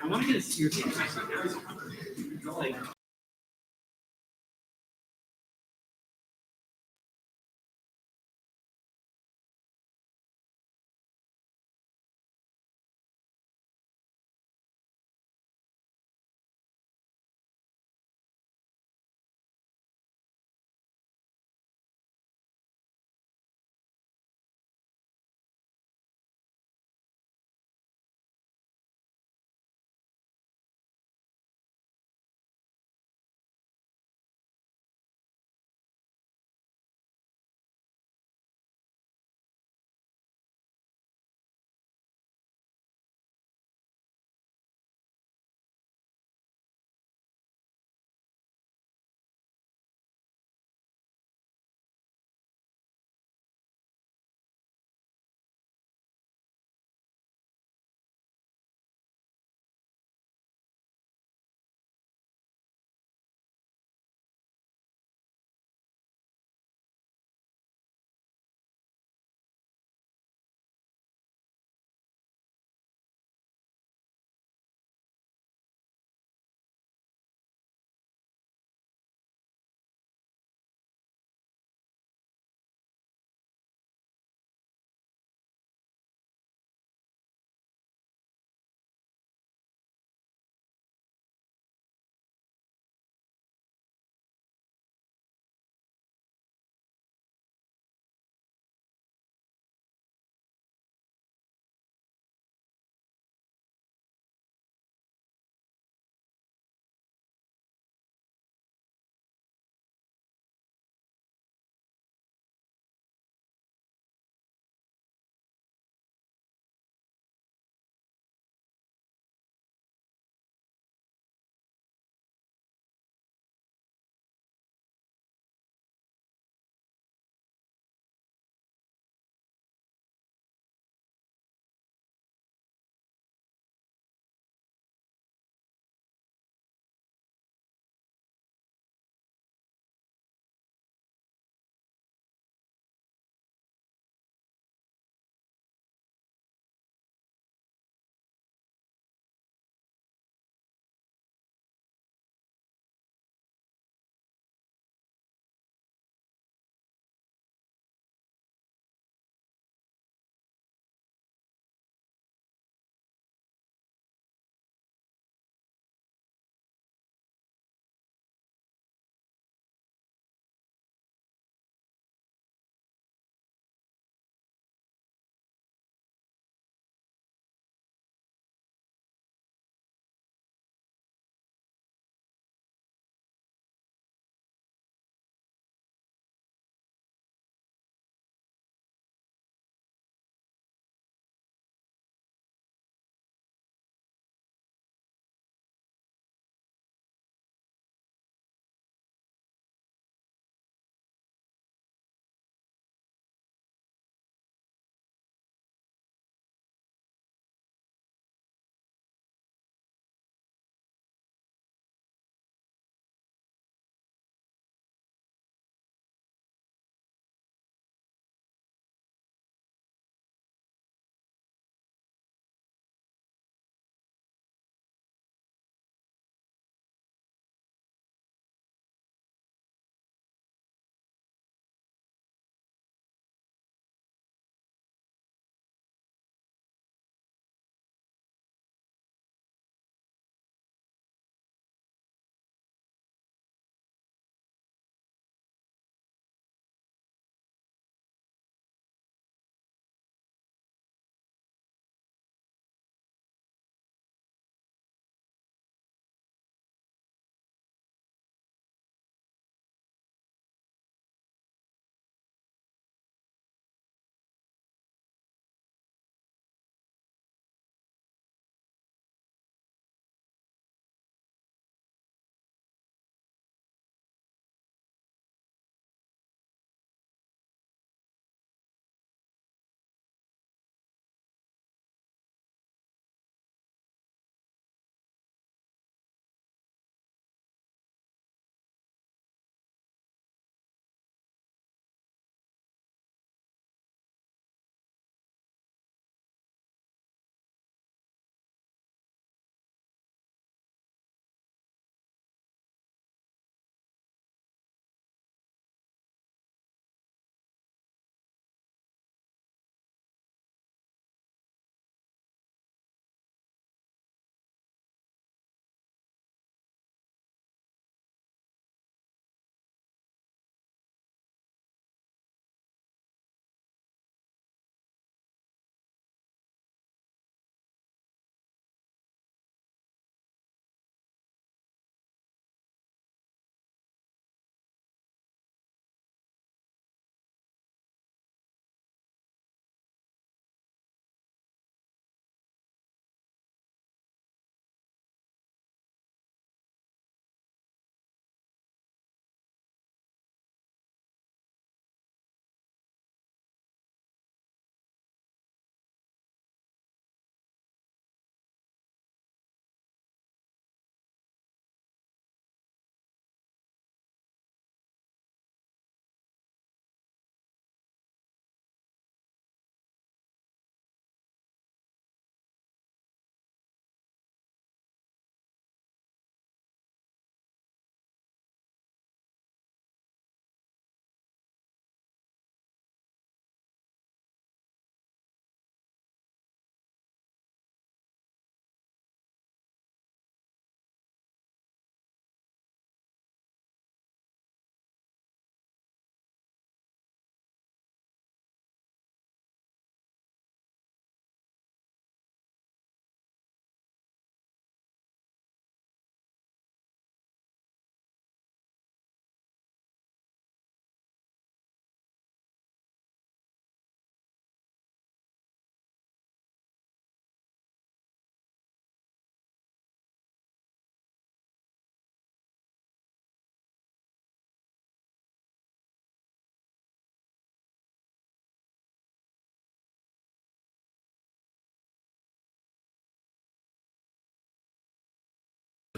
I want to get a serious like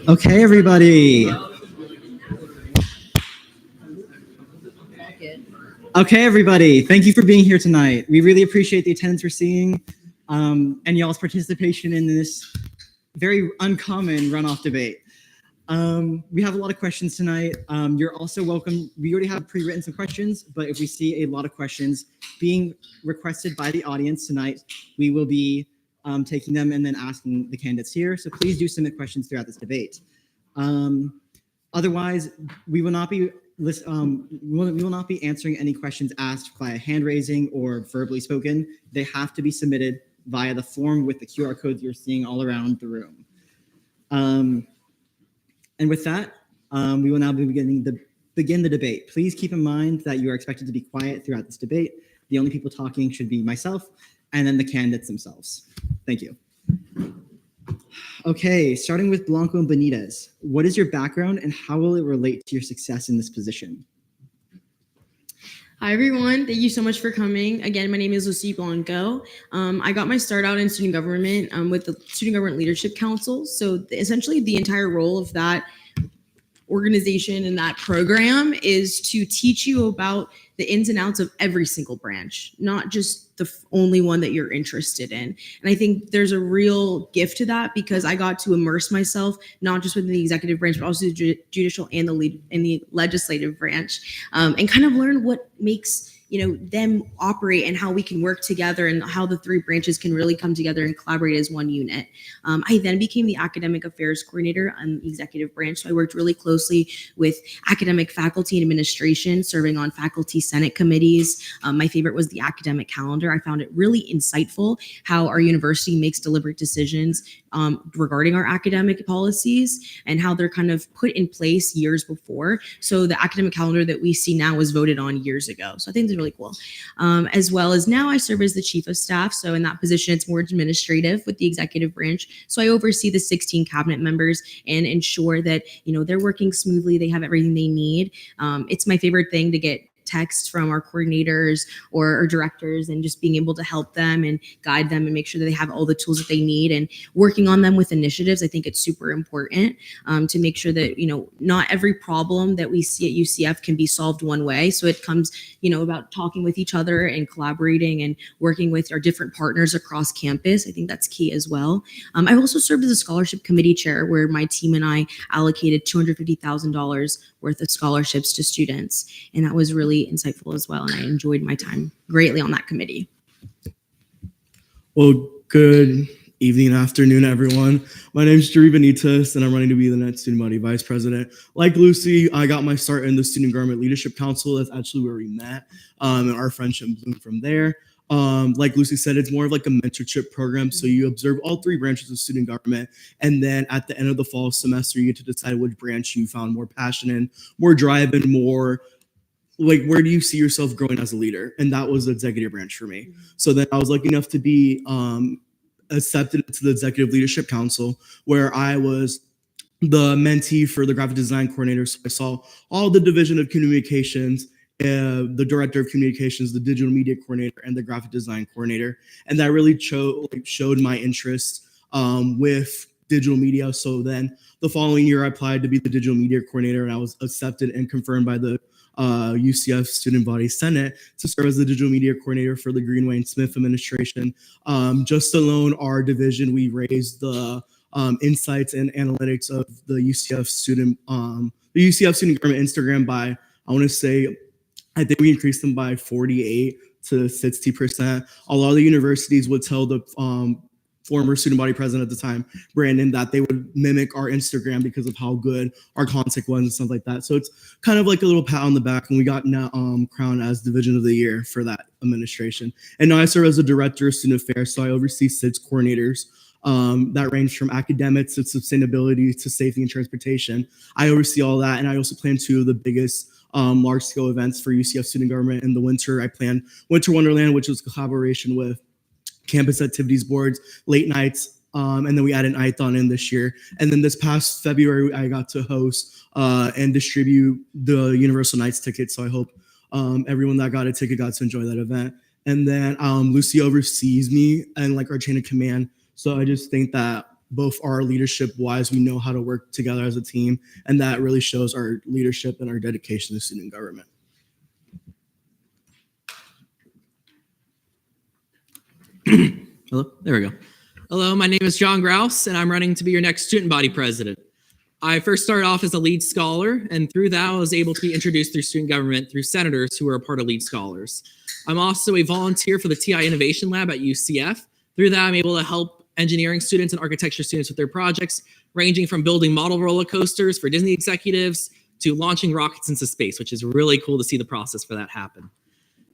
Okay, everybody. Okay, everybody. Thank you for being here tonight. We really appreciate the attendance we're seeing and y'all's participation in this very uncommon runoff debate. We have a lot of questions tonight. You're also welcome. We already have pre-written some questions, but if we see a lot of questions being requested by the audience tonight, we will be taking them and then asking the candidates here. So please do submit questions throughout this debate. Otherwise, we will not be we will not be answering any questions asked via hand raising or verbally spoken. They have to be submitted via the form with the QR codes you're seeing all around the room. And with that, we will now be begin the debate. Please keep in mind that you are expected to be quiet throughout this debate. The only people talking should be myself and then the candidates themselves. Thank you. Okay, starting with Blanco and Benitez. What is your background and how will it relate to your success in this position? Hi, everyone. Thank you so much for coming. Again, my name is Lucy Blanco. I got my start out in student government with the Student Government Leadership Council. So essentially the entire role of that organization and that program is to teach you about the ins and outs of every single branch, not just the only one that you're interested in. And I think there's a real gift to that because I got to immerse myself, not just within the executive branch, but also the judicial and the legislative branch, and kind of learn what makes them operate and how we can work together and how the three branches can really come together and collaborate as one unit. I then became the academic affairs coordinator on the executive branch. So I worked really closely with academic faculty and administration, serving on faculty senate committees. My favorite was the academic calendar. I found it really insightful how our university makes deliberate decisions regarding our academic policies and how they're kind of put in place years before. So the academic calendar that we see now was voted on years ago. So I think it's really cool. As well as now I serve as the chief of staff. So in that position, it's more administrative with the executive branch. So I oversee the 16 cabinet members and ensure that, they're working smoothly. They have everything they need. It's my favorite thing to get texts from our coordinators or directors and just being able to help them and guide them and make sure that they have all the tools that they need and working on them with initiatives. I think it's super important to make sure that, not every problem that we see at UCF can be solved one way. So it comes, about talking with each other and collaborating and working with our different partners across campus. I think that's key as well. I've also served as a scholarship committee chair where my team and I allocated $250,000 worth of scholarships to students. And that was really insightful as well. And I enjoyed my time greatly on that committee. Well, good evening, afternoon, everyone. My name is Jerry Benitez, and I'm running to be the next student body vice president. Like Lucy, I got my start in the Student Government Leadership Council. That's actually where we met, and our friendship bloomed from there. Like Lucy said, it's more of like a mentorship program. So you observe all three branches of student government. And then at the end of the fall semester, you get to decide which branch you found more passion in, more drive, and more like, where do you see yourself growing as a leader? And that was the executive branch for me. So then I was lucky enough to be accepted to the Executive Leadership Council, where I was the mentee for the graphic design coordinator. So I saw all the division of communications, the director of communications, the digital media coordinator, and the graphic design coordinator. And that really showed my interest with digital media. So then the following year, I applied to be the digital media coordinator, and I was accepted and confirmed by the UCF Student Body Senate to serve as the digital media coordinator for the Greenway and Smith administration. Just alone, our division, we raised the insights and analytics of the UCF student government Instagram by, I want to say, I think we increased them by 48 to 60%. A lot of the universities would tell the former student body president at the time, Brandon, that they would mimic our Instagram because of how good our content was and stuff like that. So it's kind of like a little pat on the back, and we got crowned as Division of the Year for that administration. And now I serve as a director of student affairs, so I oversee 6 coordinators that range from academics to sustainability to safety and transportation. I oversee all that, and I also plan 2 of the biggest large-scale events for UCF student government in the winter. I plan Winter Wonderland, which is a collaboration with campus activities boards, late nights, and then we added an Ithon in this year. And then this past February, I got to host and distribute the Universal Nights ticket. So I hope everyone that got a ticket got to enjoy that event. And then Lucy oversees me and like our chain of command. So I just think that both our leadership wise, we know how to work together as a team, and that really shows our leadership and our dedication to student government. Hello, there we go. Hello, my name is John Grouse, and I'm running to be your next student body president. I first started off as a lead scholar, and through that, I was able to be introduced through student government through senators who are a part of lead scholars. I'm also a volunteer for the TI Innovation Lab at UCF. Through that, I'm able to help engineering students and architecture students with their projects, ranging from building model roller coasters for Disney executives to launching rockets into space, which is really cool to see the process for that happen.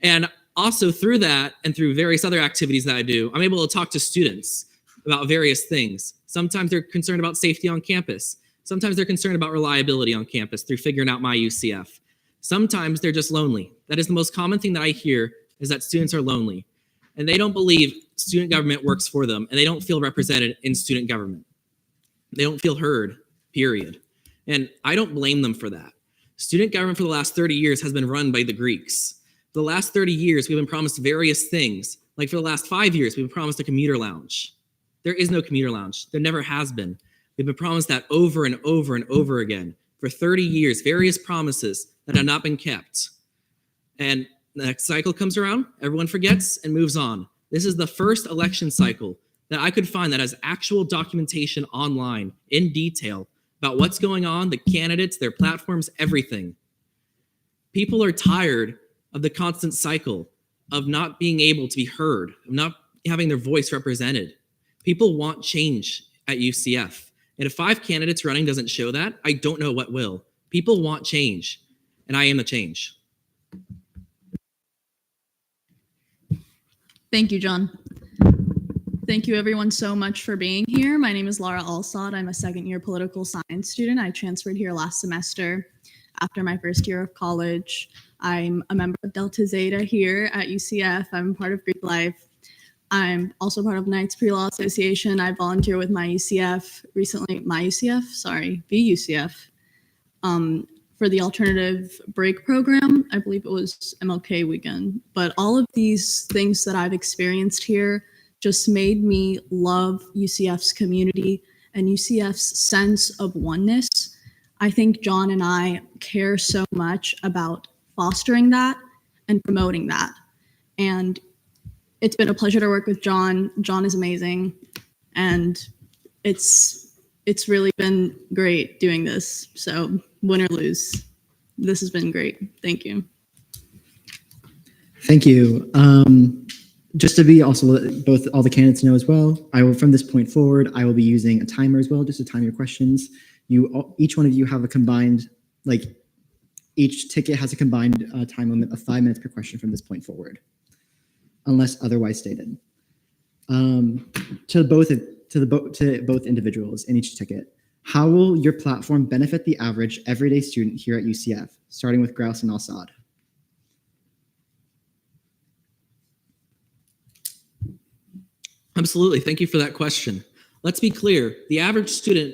And also through that and through various other activities that I do, I'm able to talk to students about various things. Sometimes they're concerned about safety on campus. Sometimes they're concerned about reliability on campus through figuring out My UCF. Sometimes they're just lonely. That is the most common thing that I hear, is that students are lonely and they don't believe student government works for them, and they don't feel represented in student government. They don't feel heard, period. And I don't blame them for that. Student government for the last 30 years has been run by the Greeks. For the last 30 years, we've been promised various things. Like for the last 5 years, we've been promised a commuter lounge. There is no commuter lounge. There never has been. We've been promised that over and over and over again for 30 years, various promises that have not been kept. And the next cycle comes around, everyone forgets and moves on. This is the first election cycle that I could find that has actual documentation online in detail about what's going on, the candidates, their platforms, everything. People are tired of the constant cycle of not being able to be heard, of not having their voice represented. People want change at UCF. And if 5 candidates running doesn't show that, I don't know what will. People want change, and I am the change. Thank you, John. Thank you everyone so much for being here. My name is Laura Alsad. I'm a second-year political science student. I transferred here last semester after my first year of college. I'm a member of Delta Zeta here at UCF. I'm part of Greek Life. I'm also part of Knights Pre-Law Association. I volunteer with VUCF, for the alternative break program. I believe it was MLK weekend. But all of these things that I've experienced here just made me love UCF's community and UCF's sense of oneness. I think John and I care so much about fostering that and promoting that. And it's been a pleasure to work with John. John is amazing. And it's really been great doing this. So win or lose, this has been great. Thank you. Thank you. Just to be also both all the candidates know as well, I will from this point forward, I will be using a timer as well, just to time your questions. Each one of you have a combined, each ticket has a combined time limit of 5 minutes per question from this point forward, unless otherwise stated. To both individuals in each ticket, how will your platform benefit the average everyday student here at UCF, starting with Grouse and Al-Saad? Absolutely. Thank you for that question. Let's be clear. The average student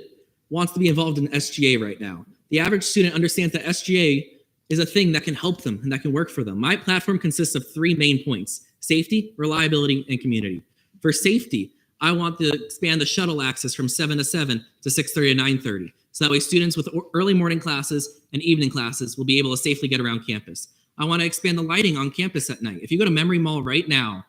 wants to be involved in SGA right now. The average student understands that SGA is a thing that can help them and that can work for them. My platform consists of 3 main points: safety, reliability, and community. For safety, I want to expand the shuttle access from 7 to 7 to 6:30 to 9:30. So that way students with early morning classes and evening classes will be able to safely get around campus. I want to expand the lighting on campus at night. If you go to Memory Mall right now,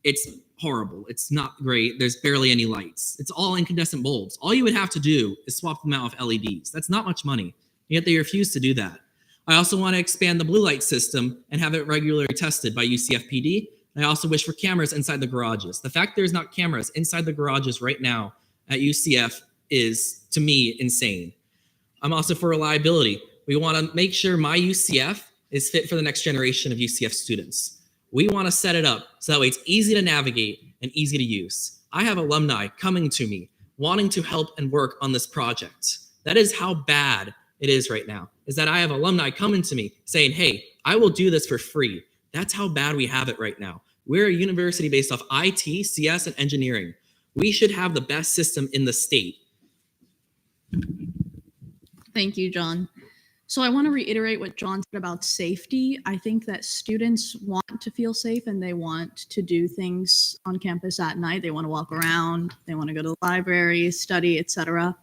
it's horrible. It's not great. There's barely any lights. It's all incandescent bulbs. All you would have to do is swap them out with LEDs. That's not much money, yet they refuse to do that. I also want to expand the blue light system and have it regularly tested by UCF PD. I also wish for cameras inside the garages. The fact there's not cameras inside the garages right now at UCF is, to me, insane. I'm also for reliability. We want to make sure My UCF is fit for the next generation of UCF students. We want to set it up so that way it's easy to navigate and easy to use. I have alumni coming to me wanting to help and work on this project. That is how bad it is right now, is that I have alumni coming to me saying, hey, I will do this for free. That's how bad we have it right now. We're a university based off IT, CS, and engineering. We should have the best system in the state. Thank you, John. So I want to reiterate what John said about safety. I think that students want to feel safe and they want to do things on campus at night. They want to walk around, they want to go to the library, study, etc.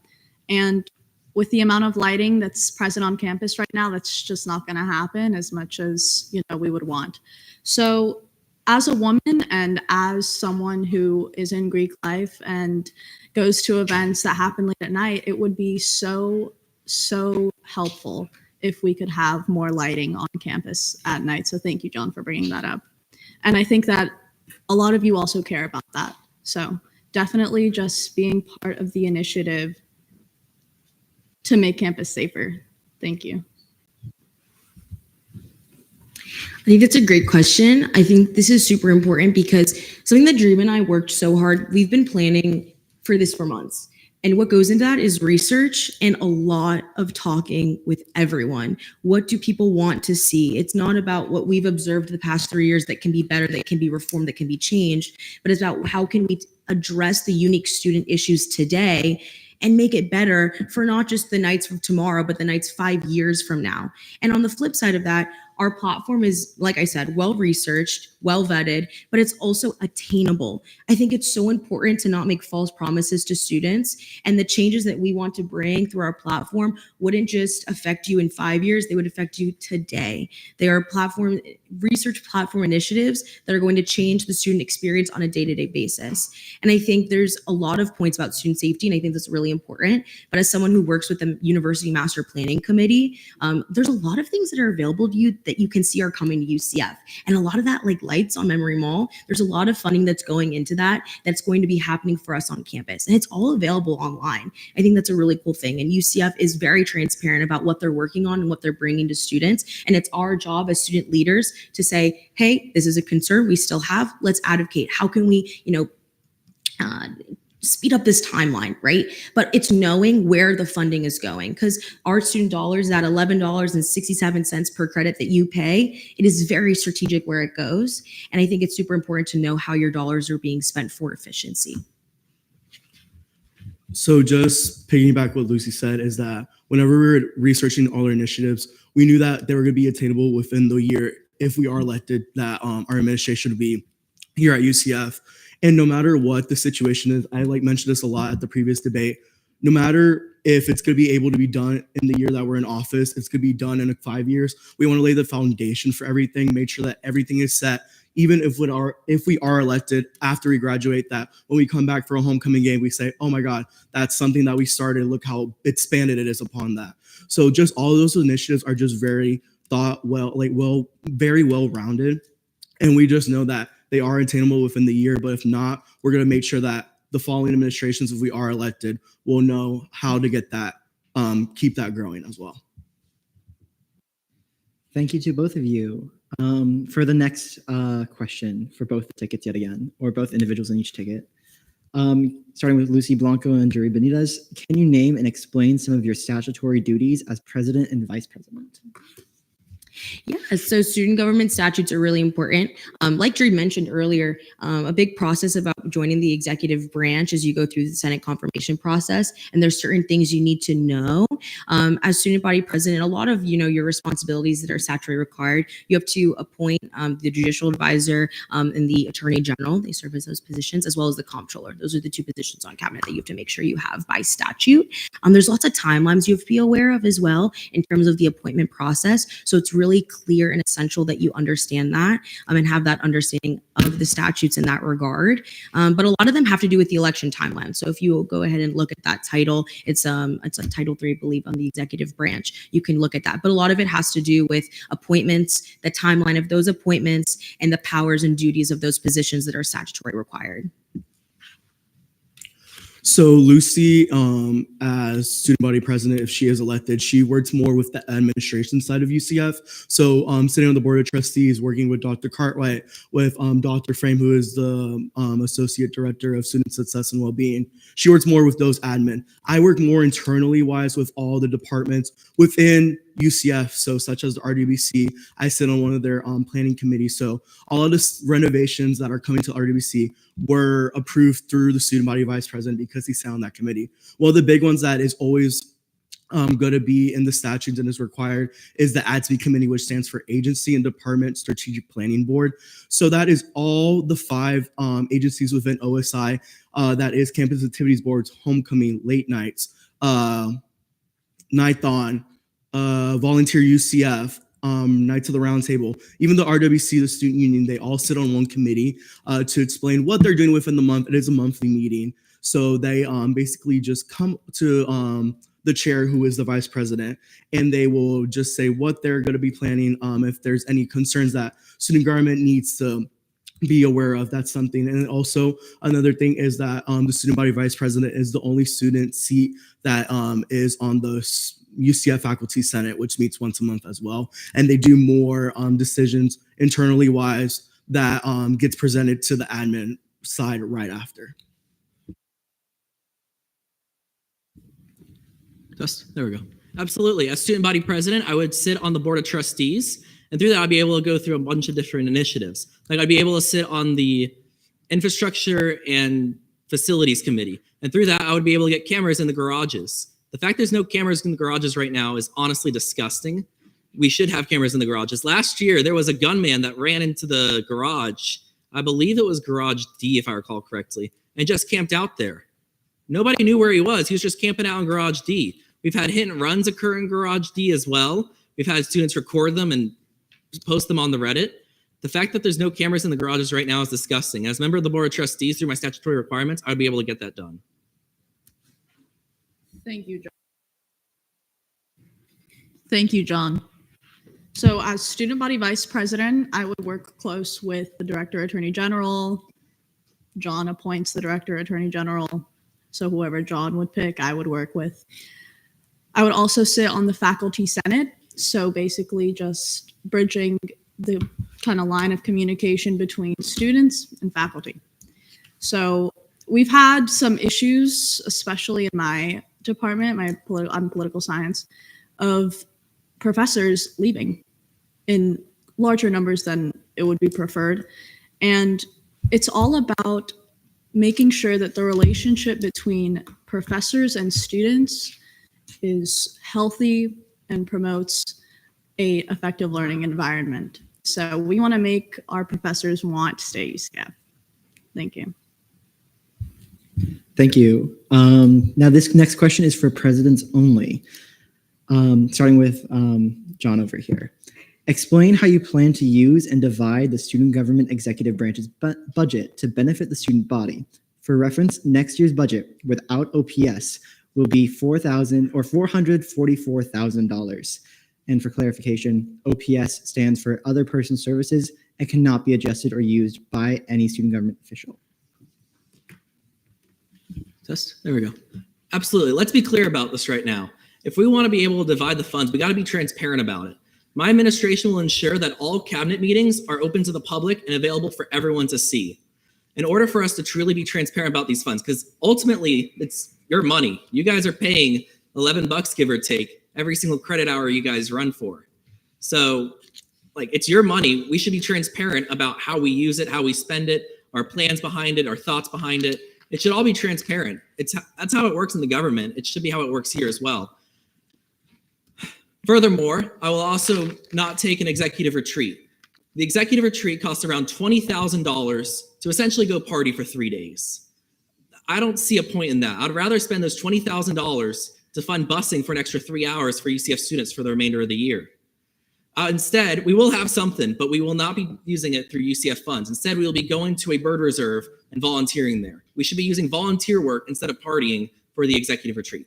And with the amount of lighting that's present on campus right now, that's just not going to happen as much as, we would want. So as a woman and as someone who is in Greek life and goes to events that happen late at night, it would be so helpful if we could have more lighting on campus at night. So thank you, John, for bringing that up. And I think that a lot of you also care about that. So definitely just being part of the initiative to make campus safer. Thank you. I think that's a great question. I think this is super important because something that Dream and I worked so hard, we've been planning for this for months. And what goes into that is research and a lot of talking with everyone. What do people want to see? It's not about what we've observed the past 3 years that can be better, that can be reformed, that can be changed, but it's about how can we address the unique student issues today and make it better for not just the nights of tomorrow, but the nights 5 years from now. And on the flip side of that, our platform is, like I said, well-researched, well-vetted, but it's also attainable. I think it's so important to not make false promises to students, and the changes that we want to bring through our platform wouldn't just affect you in 5 years, they would affect you today. They are research platform initiatives that are going to change the student experience on a day-to-day basis. And I think there's a lot of points about student safety, and I think that's really important. But as someone who works with the University Master Planning Committee, there's a lot of things that are available to you that you can see are coming to UCF. And a lot of that, like lights on Memory Mall, there's a lot of funding that's going into that's going to be happening for us on campus. And it's all available online. I think that's a really cool thing. And UCF is very transparent about what they're working on and what they're bringing to students. And it's our job as student leaders to say, hey, this is a concern we still have. Let's advocate. How can we, speed up this timeline, right? But it's knowing where the funding is going, because our student dollars, that $11.67 per credit that you pay, it is very strategic where it goes. And I think it's super important to know how your dollars are being spent for efficiency. So just piggyback what Lucy said is that whenever we were researching all our initiatives, we knew that they were going to be attainable within the year if we are elected, that our administration would be here at UCF. And no matter what the situation is, I mentioned this a lot at the previous debate, no matter if it's going to be able to be done in the year that we're in office, it's going to be done in 5 years. We want to lay the foundation for everything, make sure that everything is set, even if we are elected after we graduate, that when we come back for a homecoming game, we say, oh my God, that's something that we started. Look how expanded it is upon that. So just all of those initiatives are just very very well rounded. And we just know that they are attainable within the year, but if not, we're going to make sure that the following administrations, if we are elected, will know how to get that, keep that growing as well. Thank you to both of you. For the next question for both the tickets yet again, or both individuals in each ticket. Starting with Lucy Blanco and Jerry Benitez, can you name and explain some of your statutory duties as president and vice president? Yeah, so student government statutes are really important. Like Drew mentioned earlier, a big process about joining the executive branch is you go through the Senate confirmation process, and there's certain things you need to know. As student body president, a lot of your responsibilities that are statutorily required. You have to appoint the judicial advisor and the attorney general. They serve as those positions, as well as the comptroller. Those are the two positions on cabinet that you have to make sure you have by statute. There's lots of timelines you have to be aware of as well in terms of the appointment process. So it's really clear and essential that you understand that and have that understanding of the statutes in that regard. But a lot of them have to do with the election timeline. So if you go ahead and look at that title, it's like Title III, I believe, on the executive branch. You can look at that. But a lot of it has to do with appointments, the timeline of those appointments, and the powers and duties of those positions that are statutory required. So Lucy, as student body president, if she is elected, she works more with the administration side of UCF. So sitting on the board of trustees, working with Dr. Cartwright, with Dr. Frame, who is the associate director of student success and well-being. She works more with those admin. I work more internally wise with all the departments within UCF, so such as the RDBC. I sit on one of their planning committees. So all of the renovations that are coming to RDBC were approved through the student body vice president because he sat on that committee. One of the big ones that is always going to be in the statutes and is required is the ADSB committee, which stands for Agency and Department Strategic Planning Board. So that is all the 5 agencies within OSI. That is Campus Activities Boards, Homecoming, Late Nights, Nighthon, Volunteer UCF, Knights of the Round Table, even the RWC, the Student Union. They all sit on one committee to explain what they're doing within the month. It is a monthly meeting. So they basically just come to the chair, who is the vice president, and they will just say what they're going to be planning. If there's any concerns that student government needs to be aware of, that's something. And also another thing is that the student body vice president is the only student seat that is on the UCF Faculty Senate, which meets once a month as well. And they do more decisions internally wise that gets presented to the admin side right after. There we go. Absolutely. As student body president, I would sit on the board of trustees, and through that, I'd be able to go through a bunch of different initiatives. Like I'd be able to sit on the infrastructure and facilities committee, and through that, I would be able to get cameras in the garages. The fact there's no cameras in the garages right now is honestly disgusting. We should have cameras in the garages. Last year, there was a gunman that ran into the garage. I believe it was Garage D, if I recall correctly, and just camped out there. Nobody knew where he was. He was just camping out in Garage D. We've had hit and runs occur in Garage D as well. We've had students record them and post them on the Reddit. The fact that there's no cameras in the garages right now is disgusting. As a member of the board of trustees, through my statutory requirements, I'd be able to get that done. Thank you, John. Thank you, John. So as student body vice president, I would work close with the director attorney general. John appoints the director attorney general. So whoever John would pick, I would work with. I would also sit on the faculty senate. So basically just bridging the kind of line of communication between students and faculty. So we've had some issues, especially in my department, I'm political science, of professors leaving in larger numbers than it would be preferred. And it's all about making sure that the relationship between professors and students is healthy and promotes a effective learning environment. So we want to make our professors want to stay UCF. Thank you. Thank you. Now this next question is for presidents only. Starting with John over here. Explain how you plan to use and divide the student government executive branch's budget to benefit the student body. For reference, next year's budget without OPS will be $444,000. And for clarification, OPS stands for Other Person Services and cannot be adjusted or used by any student government official. There we go. Absolutely. Let's be clear about this right now. If we want to be able to divide the funds, we got to be transparent about it. My administration will ensure that all cabinet meetings are open to the public and available for everyone to see. In order for us to truly be transparent about these funds, because ultimately it's your money. You guys are paying $11, give or take, every single credit hour you guys run for. So like, it's your money. We should be transparent about how we use it, how we spend it, our plans behind it, our thoughts behind it. It should all be transparent. That's how it works in the government. It should be how it works here as well. Furthermore, I will also not take an executive retreat. The executive retreat costs around $20,000 to essentially go party for 3 days. I don't see a point in that. I'd rather spend those $20,000 to fund busing for an extra 3 hours for UCF students for the remainder of the year. Instead, we will have something, but we will not be using it through UCF funds. Instead, we will be going to a bird reserve and volunteering there. We should be using volunteer work instead of partying for the executive retreat.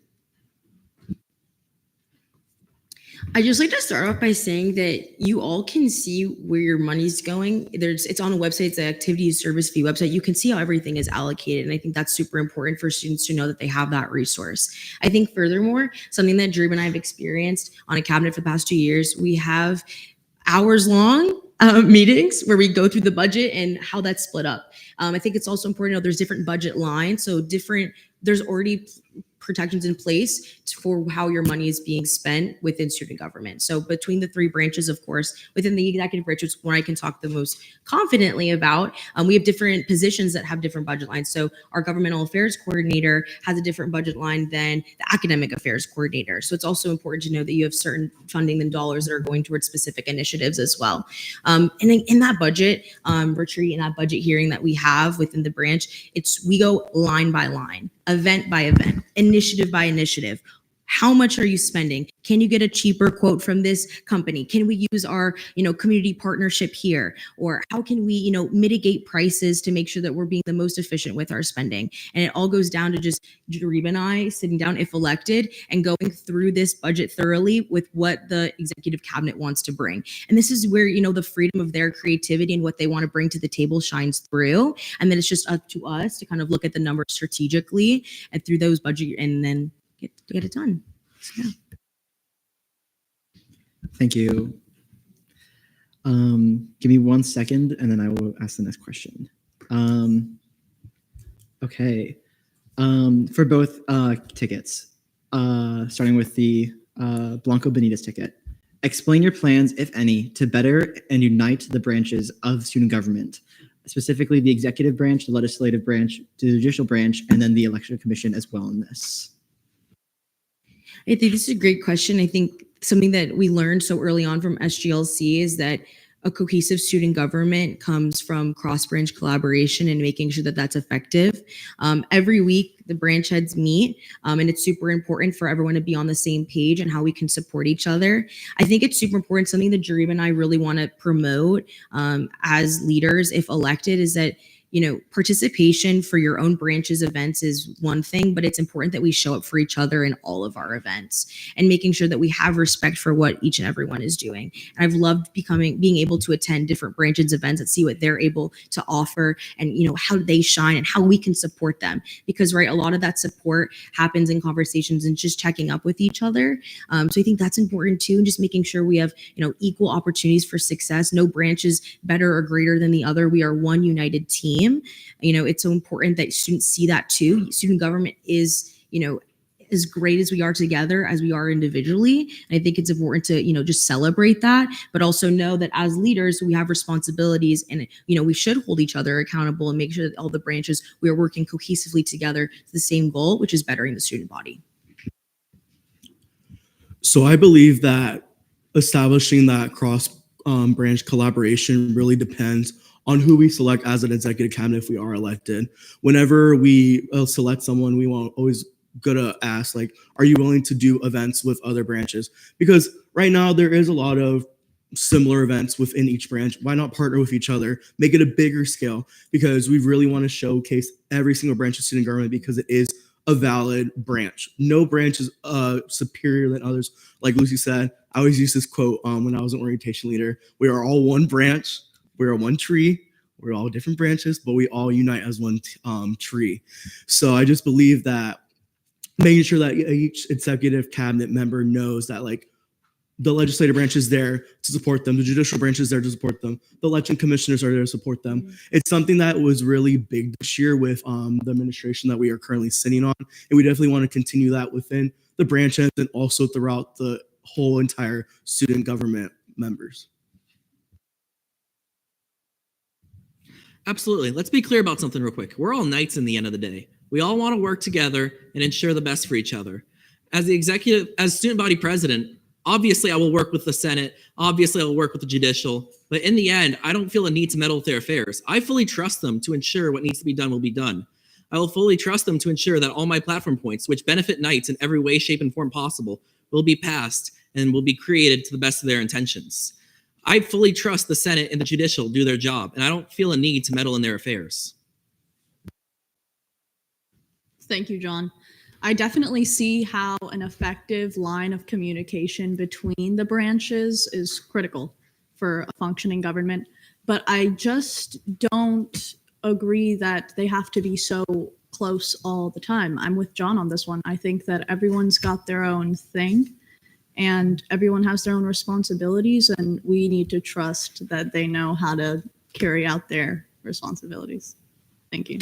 I just like to start off by saying that you all can see where your money's going. It's on a website, it's the activity service fee website. You can see how everything is allocated. And I think that's super important for students to know that they have that resource. I think furthermore, something that Drew and I have experienced on a cabinet for the past 2 years, we have hours long meetings where we go through the budget and how that's split up. I think it's also important to know there's different budget lines. So there's already protections in place for how your money is being spent within student government. So between the three branches, of course, within the executive branch, which is what I can talk the most confidently about, we have different positions that have different budget lines. So our governmental affairs coordinator has a different budget line than the academic affairs coordinator. So it's also important to know that you have certain funding and dollars that are going towards specific initiatives as well. And in that budget retreat and that budget hearing that we have within the branch, we go line by line, event by event, initiative by initiative. How much are you spending? Can you get a cheaper quote from this company? Can we use our, community partnership here? Or how can we, mitigate prices to make sure that we're being the most efficient with our spending? And it all goes down to just Jarib and I sitting down, if elected, and going through this budget thoroughly with what the executive cabinet wants to bring. And this is where, the freedom of their creativity and what they want to bring to the table shines through. And then it's just up to us to kind of look at the numbers strategically and through those budget and then get it done. So, yeah. Thank you. Give me 1 second and then I will ask the next question. Okay. For both tickets, starting with the Blanco Benitez ticket, explain your plans, if any, to better and unite the branches of student government, specifically the executive branch, the legislative branch, the judicial branch, and then the election commission as well in this. I think this is a great question. I think something that we learned so early on from SGLC is that a cohesive student government comes from cross-branch collaboration and making sure that that's effective. Every week, the branch heads meet, and it's super important for everyone to be on the same page and how we can support each other. I think it's super important. Something that Jarib and I really want to promote as leaders, if elected, is that participation for your own branch's events is one thing, but it's important that we show up for each other in all of our events and making sure that we have respect for what each and everyone is doing. And I've loved being able to attend different branches events and see what they're able to offer and, how they shine and how we can support them. Because, right, a lot of that support happens in conversations and just checking up with each other. So I think that's important too, and just making sure we have, equal opportunities for success. No branch is better or greater than the other. We are one united team. It's so important that students see that too. Student government is, as great as we are together as we are individually. And I think it's important to, just celebrate that, but also know that as leaders, we have responsibilities and, we should hold each other accountable and make sure that all the branches, we are working cohesively together to the same goal, which is bettering the student body. So I believe that establishing that cross-branch collaboration really depends on who we select as an executive cabinet if we are elected. Whenever we select someone, we want always go to ask, like, are you willing to do events with other branches? Because right now there is a lot of similar events within each branch. Why not partner with each other, make it a bigger scale? Because we really want to showcase every single branch of student government because it is a valid branch. No branch is superior than others. Like Lucy said, I always use this quote when I was an orientation leader: we are all one branch. We're one tree. We're all different branches, but we all unite as one tree. So I just believe that making sure that each executive cabinet member knows that, like, the legislative branch is there to support them, the judicial branch is there to support them, the election commissioners are there to support them. Mm-hmm. It's something that was really big this year with the administration that we are currently sitting on, and we definitely want to continue that within the branches and also throughout the whole entire student government members. Absolutely. Let's be clear about something real quick. We're all knights in the end of the day. We all want to work together and ensure the best for each other. As student body president, obviously I will work with the Senate. Obviously I will work with the judicial. But in the end, I don't feel a need to meddle with their affairs. I fully trust them to ensure what needs to be done will be done. I will fully trust them to ensure that all my platform points, which benefit Knights in every way, shape, and form possible, will be passed and will be created to the best of their intentions. I fully trust the Senate and the judicial do their job, and I don't feel a need to meddle in their affairs. Thank you, John. I definitely see how an effective line of communication between the branches is critical for a functioning government, but I just don't agree that they have to be so close all the time. I'm with John on this one. I think that everyone's got their own thing and everyone has their own responsibilities, and we need to trust that they know how to carry out their responsibilities. Thank you.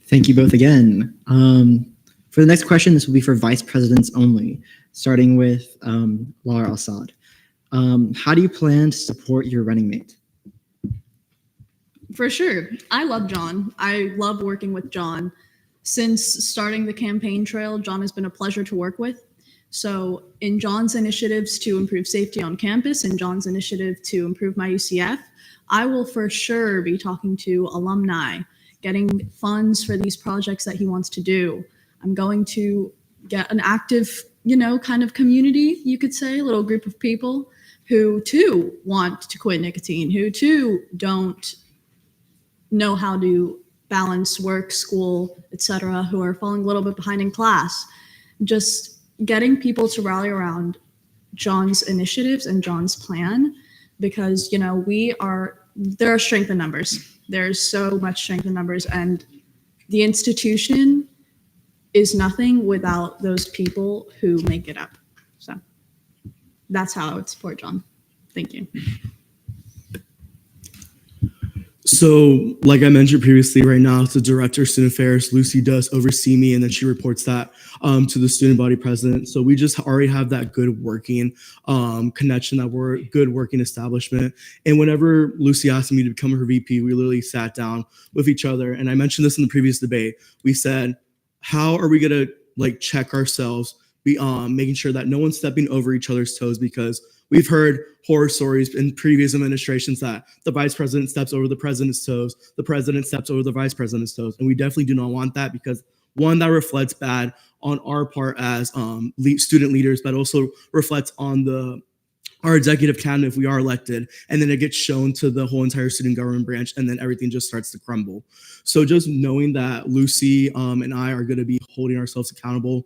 Thank you both again. For the next question, this will be for vice presidents only, starting with Laura Assad. How do you plan to support your running mate? For sure. I love John. I love working with John. Since starting the campaign trail, John has been a pleasure to work with. So in John's initiatives to improve safety on campus and John's initiative to improve my UCF, I will for sure be talking to alumni, getting funds for these projects that he wants to do. I'm going to get an active, kind of community, you could say, a little group of people who too want to quit nicotine, who too don't know how to balance work, school, etc., who are falling a little bit behind in class. Just getting people to rally around John's initiatives and John's plan, because there are strength in numbers. There's so much strength in numbers, and the institution is nothing without those people who make it up. So that's how I would support John. Thank you. So, like I mentioned previously, right now, as the director of student affairs, Lucy does oversee me, and then she reports that to the student body president. So we just already have that good working connection, that we're good working establishment. And whenever Lucy asked me to become her VP, we literally sat down with each other. And I mentioned this in the previous debate. We said, how are we gonna check ourselves, making sure that no one's stepping over each other's toes, because we've heard horror stories in previous administrations that the vice president steps over the president's toes, the president steps over the vice president's toes. And we definitely do not want that, because one, that reflects bad on our part as student leaders, but also reflects on our executive cabinet if we are elected, and then it gets shown to the whole entire student government branch, and then everything just starts to crumble. So just knowing that Lucy and I are going to be holding ourselves accountable,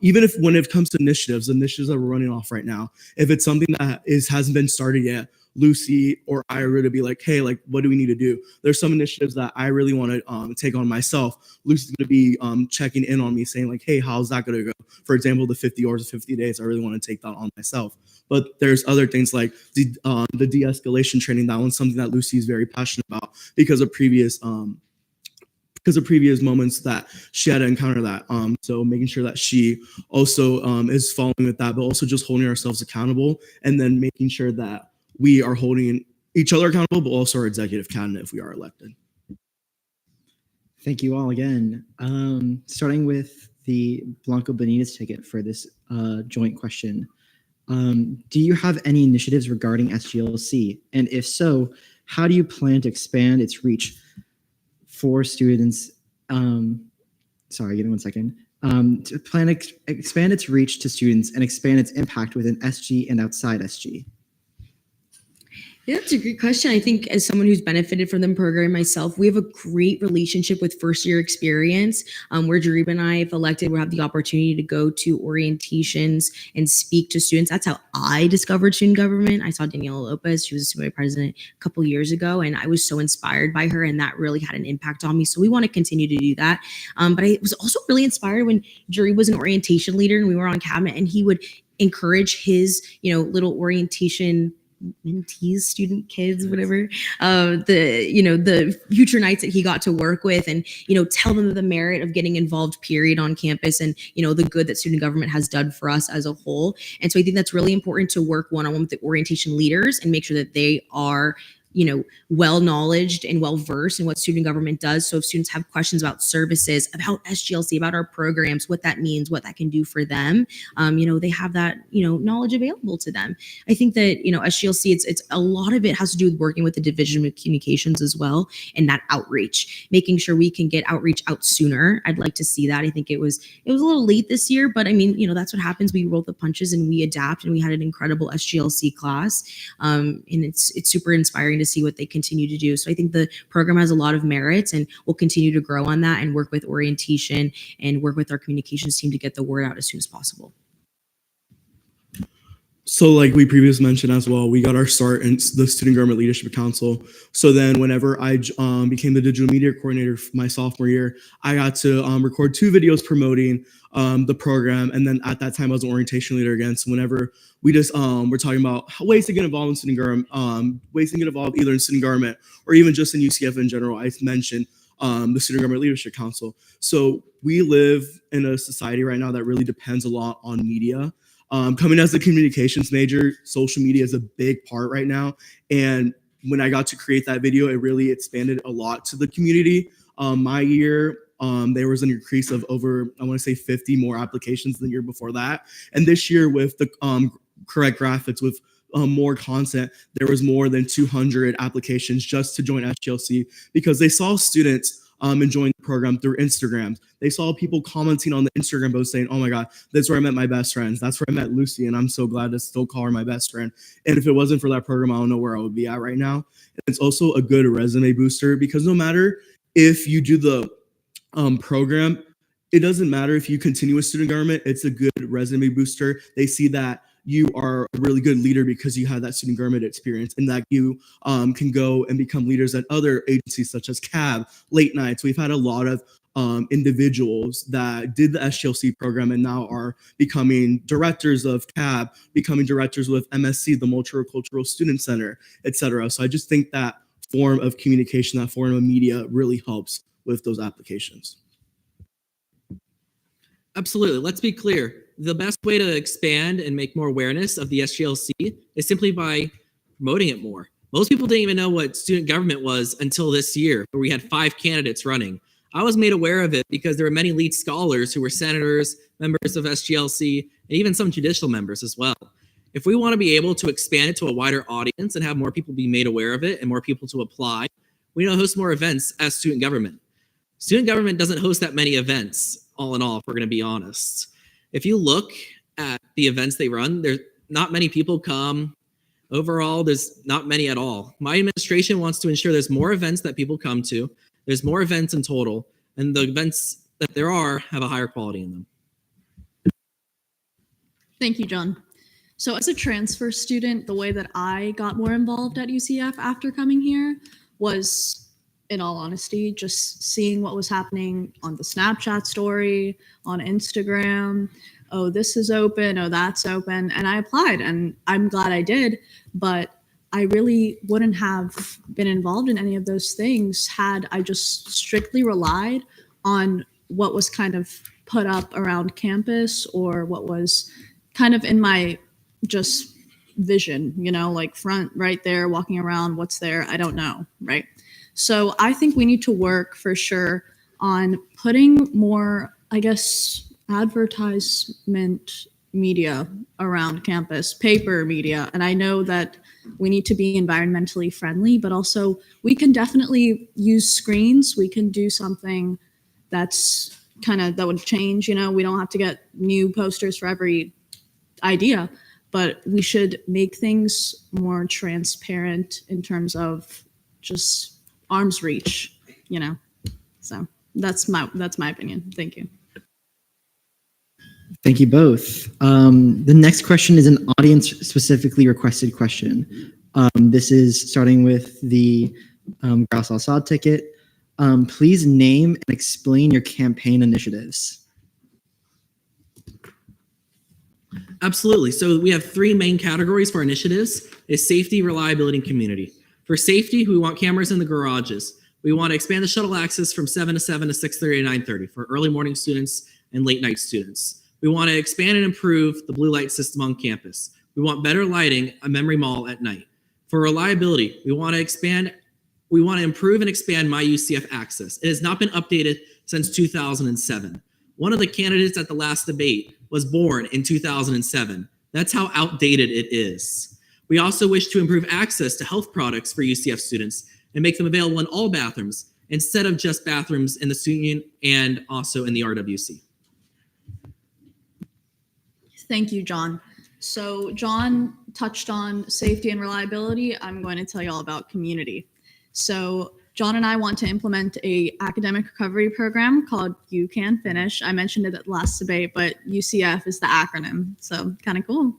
even if when it comes to initiatives that we're running off right now, if it's something that hasn't been started yet, Lucy or I are going to be like, hey, what do we need to do? There's some initiatives that I really want to take on myself. Lucy's going to be checking in on me, saying hey, how's that going to go? For example, the 50 hours of 50 days, I really want to take that on myself. But there's other things like the de-escalation training. That one's something that Lucy is very passionate about because of previous moments that she had to encounter that. So making sure that she also is following with that, but also just holding ourselves accountable, and then making sure that we are holding each other accountable, but also our executive cabinet if we are elected. Thank you all again. Starting with the Blanco Benitez ticket for this joint question. Do you have any initiatives regarding SGLC? And if so, how do you plan to expand its reach for students? Sorry, give me 1 second. To plan to expand its reach to students and expand its impact within SG and outside SG? Yeah, that's a great question. I think as someone who's benefited from the program myself, we have a great relationship with first year experience, where Jariba and I, if elected, will have the opportunity to go to orientations and speak to students. That's how I discovered student government. I saw Daniela Lopez. She was a student president a couple years ago, and I was so inspired by her, and that really had an impact on me. So we want to continue to do that. But I was also really inspired when Jariba was an orientation leader and we were on cabinet, and he would encourage his, little orientation mentees, student kids, whatever, the future knights that he got to work with, and tell them the merit of getting involved period on campus, and the good that student government has done for us as a whole. And so I think that's really important to work one-on-one with the orientation leaders and make sure that they are well knowledged and well versed in what student government does. So if students have questions about services, about SGLC, about our programs, what that means, what that can do for them, they have that, knowledge available to them. I think that, SGLC, it's a lot of it has to do with working with the Division of Communications as well, and that outreach, making sure we can get outreach out sooner. I'd like to see that. I think it was a little late this year, but I mean, that's what happens. We roll the punches and we adapt, and we had an incredible SGLC class. And it's super inspiring to see what they continue to do. So I think the program has a lot of merits, and we'll continue to grow on that and work with orientation and work with our communications team to get the word out as soon as possible. So like we previously mentioned as well, we got our start in the Student Government Leadership Council. So then whenever I became the digital media coordinator my sophomore year, I got to record 2 videos promoting the program. And then at that time I was an orientation leader again. So whenever we just we're talking about ways to get involved in student government, ways to get involved either in student government or even just in UCF in general, I mentioned the Student Government Leadership Council. So we live in a society right now that really depends a lot on media. Coming as a communications major, social media is a big part right now. And when I got to create that video, it really expanded a lot to the community. My year, there was an increase of over, I want to say 50 more applications than the year before that. And this year with the correct graphics, with more content, there was more than 200 applications just to join SGLC because they saw students enjoying the program through Instagram. They saw people commenting on the Instagram post saying, oh my God, that's where I met my best friends. That's where I met Lucy. And I'm so glad to still call her my best friend. And if it wasn't for that program, I don't know where I would be at right now. And it's also a good resume booster because no matter if you do the program, it doesn't matter if you continue with student government, it's a good resume booster. They see that you are a really good leader because you had that student government experience and that you can go and become leaders at other agencies such as CAB, Late Nights. We've had a lot of individuals that did the SGLC program and now are becoming directors of CAB, becoming directors with MSC, the Multicultural Student Center, etc. So I just think that form of communication, that form of media really helps with those applications. Absolutely. Let's be clear. The best way to expand and make more awareness of the SGLC is simply by promoting it more. Most people didn't even know what student government was until this year, where we had 5 candidates running. I was made aware of it because there were many lead scholars who were senators, members of SGLC, and even some judicial members as well. If we want to be able to expand it to a wider audience and have more people be made aware of it and more people to apply, we need to host more events as student government. Student government doesn't host that many events, all in all, if we're going to be honest. If you look at the events they run, there's not many people come. Overall, there's not many at all. My administration wants to ensure there's more events that people come to. There's more events in total, and the events that there are have a higher quality in them. Thank you, John. So as a transfer student, the way that I got more involved at UCF after coming here was, in all honesty, just seeing what was happening on the Snapchat story, on Instagram. Oh, this is open. Oh, that's open. And I applied, and I'm glad I did. But I really wouldn't have been involved in any of those things had I just strictly relied on what was kind of put up around campus or what was kind of in my just vision, you know, like front right there, walking around, what's there? I don't know, right? So I think we need to work for sure on putting more, I guess, advertisement media around campus, paper media. And I know that we need to be environmentally friendly, but also we can definitely use screens. We can do something that's that would change, you know, we don't have to get new posters for every idea, but we should make things more transparent in terms of just arm's reach, you know. So that's my opinion. Thank you. Thank you both. The next question is an audience specifically requested question. This is starting with the Grouse Al-Assad ticket. Please name and explain your campaign initiatives. Absolutely. So we have 3 main categories for initiatives: is safety, reliability, and community. For safety, we want cameras in the garages. We want to expand the shuttle access from 7 to 7 to 6:30 to 9:30 for early morning students and late night students. We want to expand and improve the blue light system on campus. We want better lighting at Memory Mall at night. For reliability, we want to improve and expand My UCF access. It has not been updated since 2007. One of the candidates at the last debate was born in 2007. That's how outdated it is. We also wish to improve access to health products for UCF students and make them available in all bathrooms instead of just bathrooms in the student union and also in the RWC. Thank you, John. So John touched on safety and reliability. I'm going to tell you all about community. So John and I want to implement a academic recovery program called You Can Finish. I mentioned it at the last debate, but UCF is the acronym, so kind of cool.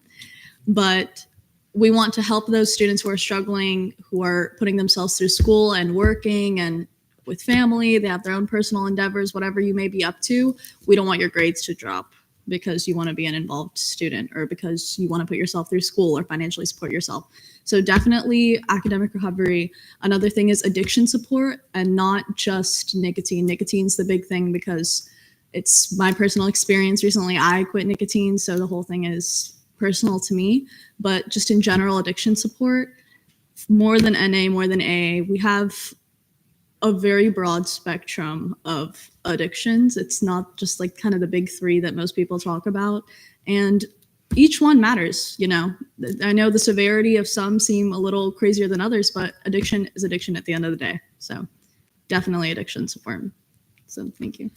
But we want to help those students who are struggling, who are putting themselves through school and working and with family. They have their own personal endeavors, whatever you may be up to. We don't want your grades to drop. because you want to be an involved student or because you want to put yourself through school or financially support yourself. So definitely academic recovery. Another thing is addiction support, and not just nicotine. Nicotine's the big thing because it's my personal experience. Recently, I quit nicotine, so the whole thing is personal to me. But just in general, addiction support, more than NA, more than AA, we have a very broad spectrum of addictions. It's not just like kind of the big three that most people talk about. And each one matters, you know. I know the severity of some seem a little crazier than others, but addiction is addiction at the end of the day. So definitely addiction support. So thank you.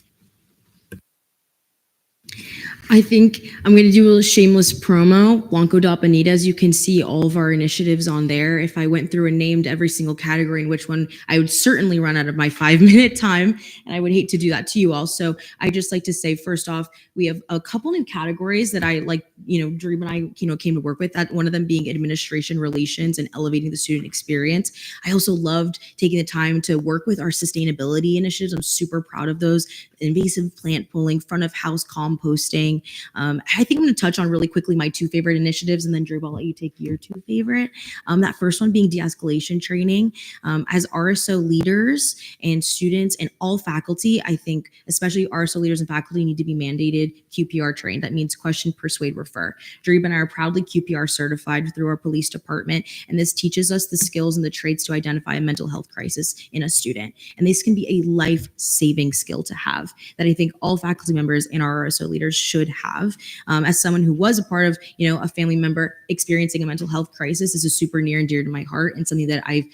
I think I'm going to do a shameless promo. Blanco da Bonita, as you can see all of our initiatives on there. If I went through and named every single category in which one, I would certainly run out of my 5-minute time, and I would hate to do that to you all. So I just like to say, first off, we have a couple new categories that I like, Dream and I, came to work with, that one of them being administration relations and elevating the student experience. I also loved taking the time to work with our sustainability initiatives. I'm super proud of those. Invasive plant pulling, front of house composting. I think I'm going to touch on really quickly my 2 favorite initiatives, and then Drew, I'll let you take your 2 favorite. That first one being de-escalation training. As RSO leaders and students and all faculty, I think especially RSO leaders and faculty need to be mandated QPR trained. That means question, persuade, refer. Drew and I are proudly QPR certified through our police department, and this teaches us the skills and the traits to identify a mental health crisis in a student. And this can be a life-saving skill to have that I think all faculty members and our RSO leaders should have. As someone who was a part of, a family member experiencing a mental health crisis, this is super near and dear to my heart, and something that I've,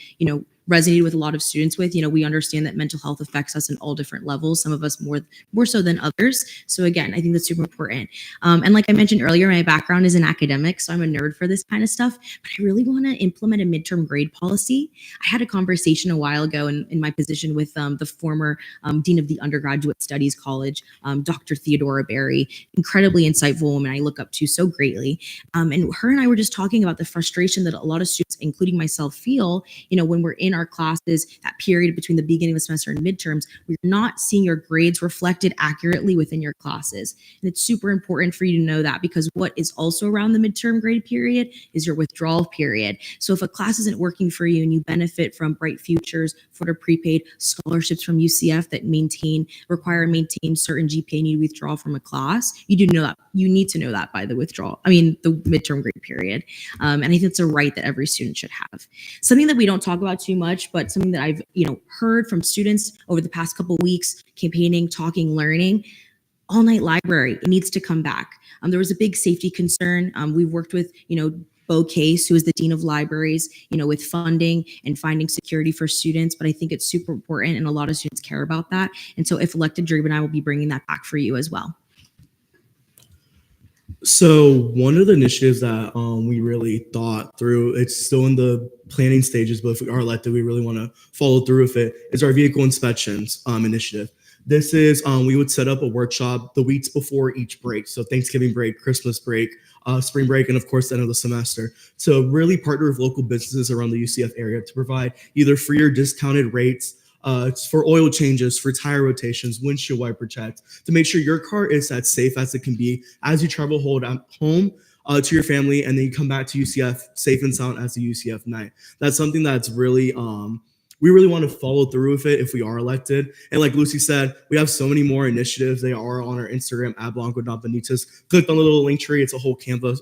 resonated with a lot of students with. We understand that mental health affects us in all different levels, some of us more so than others. So again, I think that's super important. And like I mentioned earlier, my background is in academics, so I'm a nerd for this kind of stuff, but I really want to implement a midterm grade policy. I had a conversation a while ago in my position with the former dean of the Undergraduate Studies College, Dr. Theodora Berry, incredibly insightful woman I look up to so greatly. And her and I were just talking about the frustration that a lot of students, including myself, feel, when we're in our classes, that period between the beginning of the semester and midterms, we're not seeing your grades reflected accurately within your classes. And it's super important for you to know that, because what is also around the midterm grade period is your withdrawal period. So if a class isn't working for you and you benefit from Bright Futures, Florida prepaid scholarships from UCF that require and maintain certain GPA, and you withdraw from a class, you need to know that by the midterm grade period. And I think it's a right that every student should have. Something that we don't talk about too much, but something that I've heard from students over the past couple of weeks, campaigning, talking, learning, all night library, it needs to come back. There was a big safety concern. We've worked with Bo Case, who is the Dean of Libraries, with funding and finding security for students. But I think it's super important, and a lot of students care about that. And so if elected, Drew and I will be bringing that back for you as well. So one of the initiatives that we really thought through, it's still in the planning stages, but if we are elected, we really want to follow through with it, is our vehicle inspections initiative. This is, we would set up a workshop the weeks before each break. So Thanksgiving break, Christmas break, spring break, and of course, the end of the semester, to really partner with local businesses around the UCF area to provide either free or discounted rates for oil changes, for tire rotations, windshield wiper checks, to make sure your car is as safe as it can be as you travel home to your family, and then you come back to UCF safe and sound as a UCF night. That's something that's really, we really want to follow through with it if we are elected. And like Lucy said, we have so many more initiatives. They are on our Instagram at Blanco.Benitez. Click on the little link tree. It's a whole Canva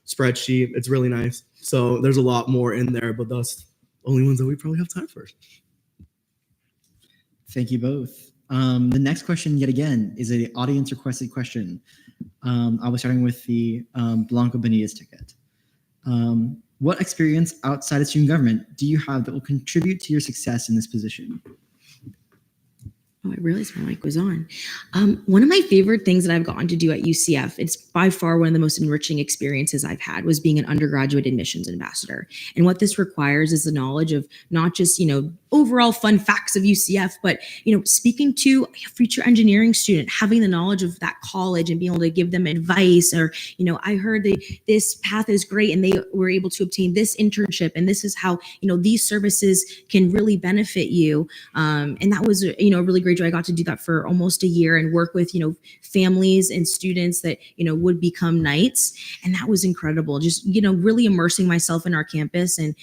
spreadsheet. It's really nice. So there's a lot more in there, but that's the only ones that we probably have time for. Thank you both. The next question, yet again, is an audience requested question. I was starting with the Blanco Benitez ticket. What experience outside of student government do you have that will contribute to your success in this position? Oh, I realized my mic was on. One of my favorite things that I've gotten to do at UCF, it's by far one of the most enriching experiences I've had, was being an undergraduate admissions ambassador. And what this requires is the knowledge of not just, overall fun facts of UCF, but speaking to a future engineering student, having the knowledge of that college and being able to give them advice, or I heard this path is great and they were able to obtain this internship, and this is how these services can really benefit you. And that was a really great joy. I got to do that for almost a year and work with families and students that would become knights, and that was incredible. Just really immersing myself in our campus and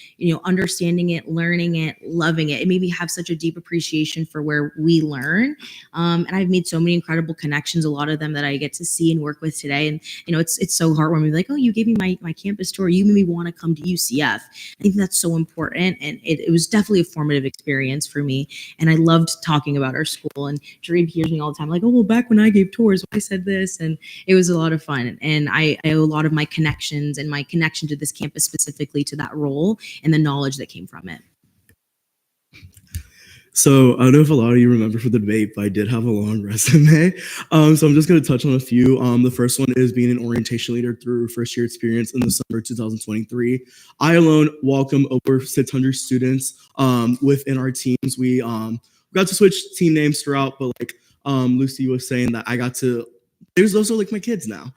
understanding it, learning it, loving it. It made me have such a deep appreciation for where we learn. And I've made so many incredible connections, a lot of them that I get to see and work with today. And, it's so heartwarming. Like, oh, you gave me my campus tour. You made me want to come to UCF. I think that's so important. And it was definitely a formative experience for me. And I loved talking about our school. And Jareem hears me all the time, like, oh, well, back when I gave tours, I said this. And it was a lot of fun. And I owe a lot of my connections and my connection to this campus specifically to that role and the knowledge that came from it. So I don't know if a lot of you remember for the debate, but I did have a long resume. So I'm just going to touch on a few. The first one is being an orientation leader through first year experience in the summer 2023. I alone welcome over 600 students within our teams. We got to switch team names throughout, but like Lucy was saying that I got to, there's also like my kids now.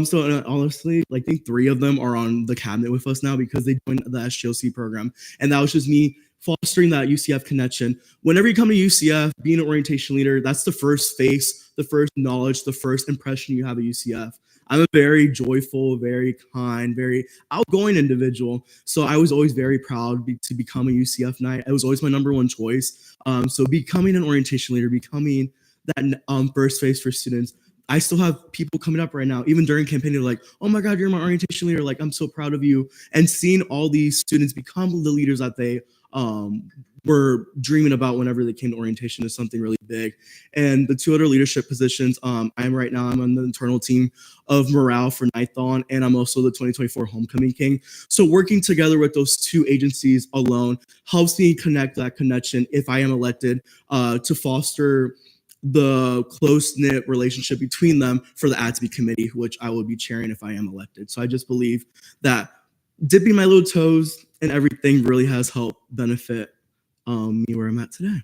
So honestly, like, I think 3 of them are on the cabinet with us now because they joined the SGLC program. And that was just me fostering that UCF connection. Whenever you come to UCF, being an orientation leader, that's the first face, the first knowledge, the first impression you have of UCF. I'm a very joyful, very kind, very outgoing individual. So I was always very proud to become a UCF Knight. It was always my number one choice. So becoming an orientation leader, becoming that first face for students. I still have people coming up right now, even during campaign, they're like, oh my God, you're my orientation leader. Like, I'm so proud of you. And seeing all these students become the leaders that they were dreaming about whenever they came to orientation is something really big. And the 2 other leadership positions, I'm on the internal team of morale for Nithon, and I'm also the 2024 Homecoming King. So working together with those 2 agencies alone helps me connect that connection if I am elected to foster the close-knit relationship between them for the ATSB committee, which I will be chairing if I am elected. So I just believe that dipping my little toes and everything really has helped benefit me where I'm at today.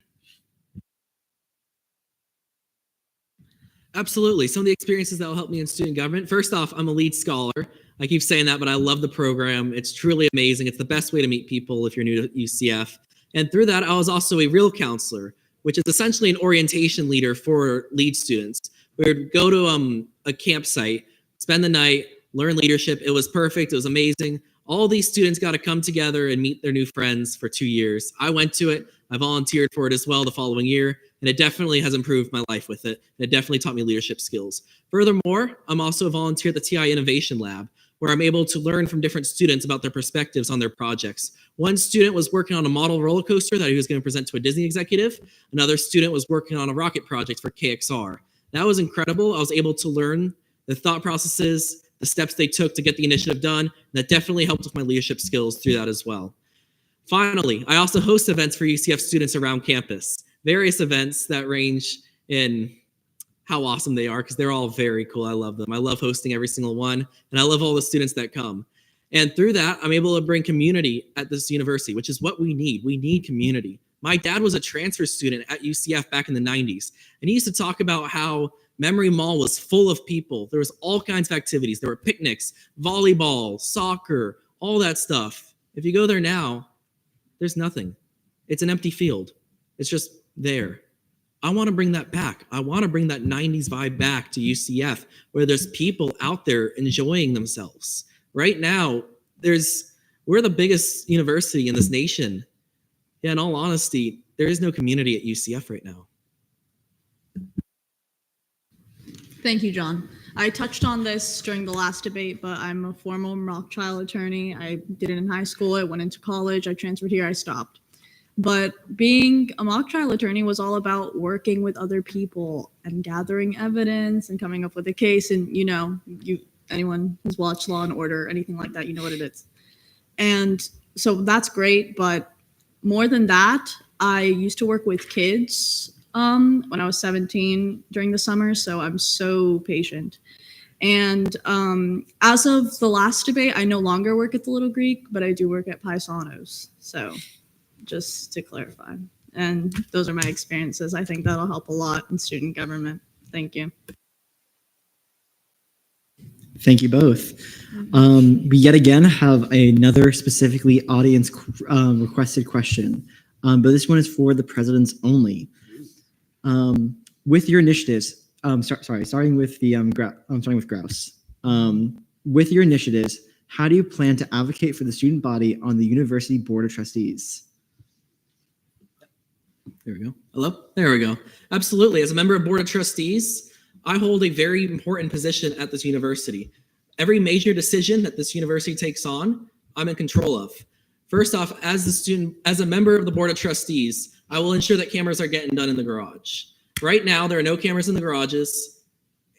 Absolutely. Some of the experiences that will help me in student government. First off, I'm a lead scholar. I keep saying that, but I love the program. It's truly amazing. It's the best way to meet people if you're new to UCF. And through that, I was also a real counselor, which is essentially an orientation leader for lead students. We would go to a campsite, spend the night, learn leadership. It was perfect. It was amazing. All these students got to come together and meet their new friends for 2 years. I went to it. I volunteered for it as well the following year, and it definitely has improved my life with it. It definitely taught me leadership skills. Furthermore, I'm also a volunteer at the TI Innovation Lab, where I'm able to learn from different students about their perspectives on their projects. One student was working on a model roller coaster that he was going to present to a Disney executive. Another student was working on a rocket project for KXR. That was incredible. I was able to learn the thought processes, the steps they took to get the initiative done. That definitely helped with my leadership skills through that as well. Finally, I also host events for UCF students around campus. Various events that range in how awesome they are, because they're all very cool. I love them. I love hosting every single one, and I love all the students that come. And through that, I'm able to bring community at this university, which is what we need. We need community. My dad was a transfer student at UCF back in the 90s, and he used to talk about how Memory Mall was full of people. There was all kinds of activities. There were picnics, volleyball, soccer, all that stuff. If you go there now, there's nothing. It's an empty field. It's just there. I want to bring that back. I want to bring that 90s vibe back to UCF, where there's people out there enjoying themselves. Right now, we're the biggest university in this nation. Yeah, in all honesty, there is no community at UCF right now. Thank you, John. I touched on this during the last debate, but I'm a former mock trial attorney. I did it in high school. I went into college. I transferred here. I stopped. But being a mock trial attorney was all about working with other people and gathering evidence and coming up with a case. And, anyone who's watched Law and Order, anything like that, you know what it is. And so that's great. But more than that, I used to work with kids when I was 17 during the summer. So I'm so patient. And as of the last debate, I no longer work at the Little Greek, but I do work at Paisanos. So just to clarify. And those are my experiences. I think that'll help a lot in student government. Thank you. Thank you both. We yet again have another specifically audience requested question, but this one is for the presidents only. With your initiatives, starting with Grouse. With your initiatives, how do you plan to advocate for the student body on the University Board of Trustees? There we go. Hello? There we go. Absolutely. As a member of Board of Trustees, I hold a very important position at this university. Every major decision that this university takes on, I'm in control of. First off, as a member of the Board of Trustees, I will ensure that cameras are getting done in the garage. Right now, there are no cameras in the garages.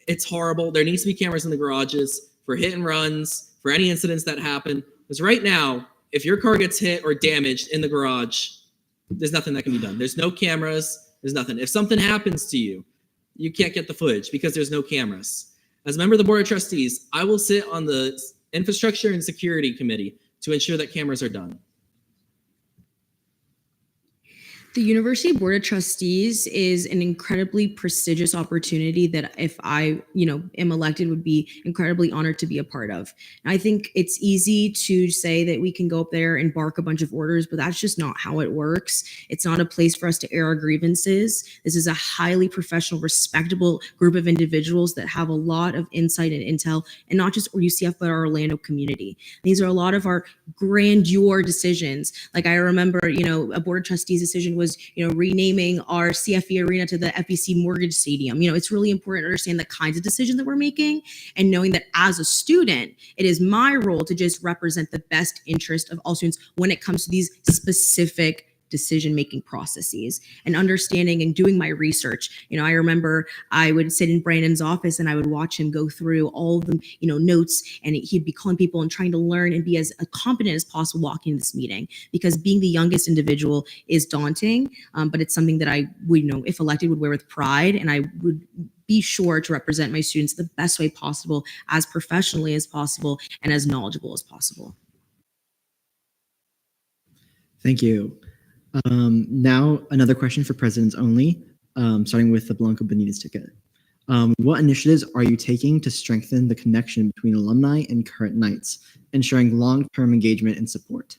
It's horrible. There needs to be cameras in the garages for hit and runs, for any incidents that happen. Because right now, if your car gets hit or damaged in the garage, there's nothing that can be done. There's no cameras. There's nothing. If something happens to you, you can't get the footage because there's no cameras. As a member of the Board of Trustees, I will sit on the Infrastructure and Security Committee to ensure that cameras are done. The University Board of Trustees is an incredibly prestigious opportunity that if I, am elected, would be incredibly honored to be a part of. And I think it's easy to say that we can go up there and bark a bunch of orders, but that's just not how it works. It's not a place for us to air our grievances. This is a highly professional, respectable group of individuals that have a lot of insight and intel, and not just UCF, but our Orlando community. These are a lot of our grandeur decisions. Like I remember, a Board of Trustees decision was, renaming our CFE arena to the FEC Mortgage Stadium. It's really important to understand the kinds of decisions that we're making and knowing that as a student, it is my role to just represent the best interest of all students when it comes to these specific decision-making processes and understanding and doing my research. I remember I would sit in Brandon's office and I would watch him go through all the, notes, and he'd be calling people and trying to learn and be as competent as possible walking into this meeting, because being the youngest individual is daunting, but it's something that I would, if elected, would wear with pride, and I would be sure to represent my students the best way possible, as professionally as possible, and as knowledgeable as possible. Thank you. Now, another question for presidents only, starting with the Blanco Benitez ticket. What initiatives are you taking to strengthen the connection between alumni and current Knights, ensuring long-term engagement and support?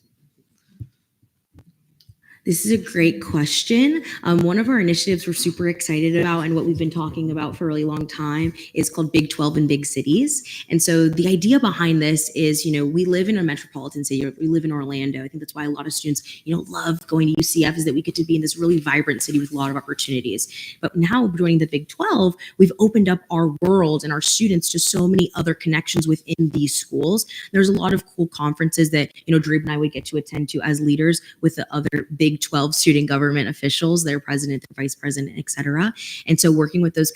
This is a great question. One of our initiatives we're super excited about, and what we've been talking about for a really long time, is called Big 12 in Big Cities. And so the idea behind this is, we live in a metropolitan city. We live in Orlando. I think that's why a lot of students, love going to UCF, is that we get to be in this really vibrant city with a lot of opportunities. But now joining the Big 12, we've opened up our world and our students to so many other connections within these schools. There's a lot of cool conferences that, Drew and I would get to attend to as leaders with the other Big 12 student government officials, their president, their vice president, et cetera. And so working with those,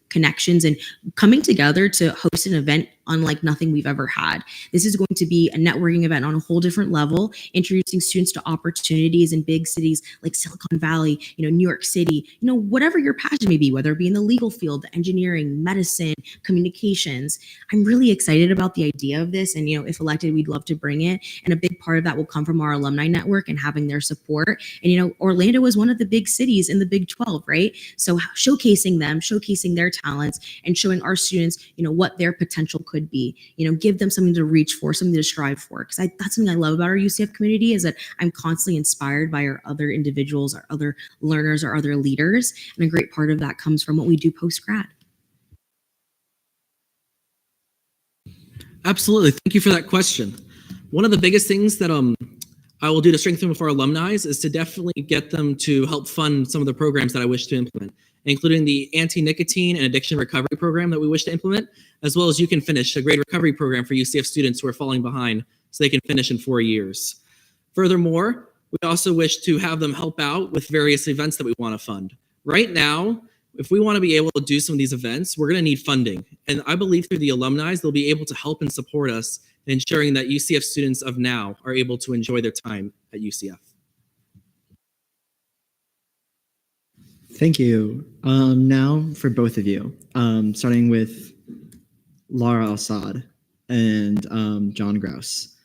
connections and coming together to host an event unlike nothing we've ever had. This is going to be a networking event on a whole different level, introducing students to opportunities in big cities like Silicon Valley, New York City, whatever your passion may be, whether it be in the legal field, engineering, medicine, communications. I'm really excited about the idea of this. And, if elected, we'd love to bring it. And a big part of that will come from our alumni network and having their support. And, Orlando is one of the big cities in the Big 12, right? So showcasing them, showcasing their talents, and showing our students, what their potential could be, give them something to reach for, something to strive for. Because that's something I love about our UCF community, is that I'm constantly inspired by our other individuals, our other learners, our other leaders. And a great part of that comes from what we do post-grad. Absolutely. Thank you for that question. One of the biggest things that I will do to strengthen with our alumni is to definitely get them to help fund some of the programs that I wish to implement, including the anti-nicotine and addiction recovery program that we wish to implement, as well as You Can Finish, a great recovery program for UCF students who are falling behind so they can finish in 4 years. Furthermore, we also wish to have them help out with various events that we want to fund. Right now, if we want to be able to do some of these events, we're going to need funding. And I believe through the alumni, they'll be able to help and support us in ensuring that UCF students of now are able to enjoy their time at UCF. Thank you. Now for both of you, starting with Lara Al-Assad and John Grouse.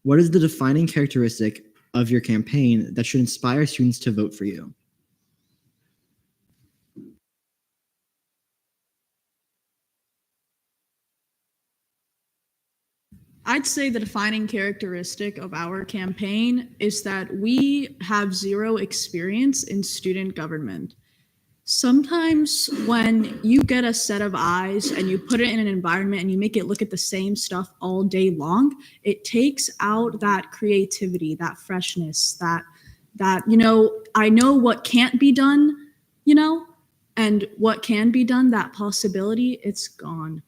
What is the defining characteristic of your campaign that should inspire students to vote for you? I'd say the defining characteristic of our campaign is that we have zero experience in student government. Sometimes when you get a set of eyes and you put it in an environment and you make it look at the same stuff all day long, it takes out that creativity, that freshness, that I know what can't be done, and what can be done, that possibility, it's gone.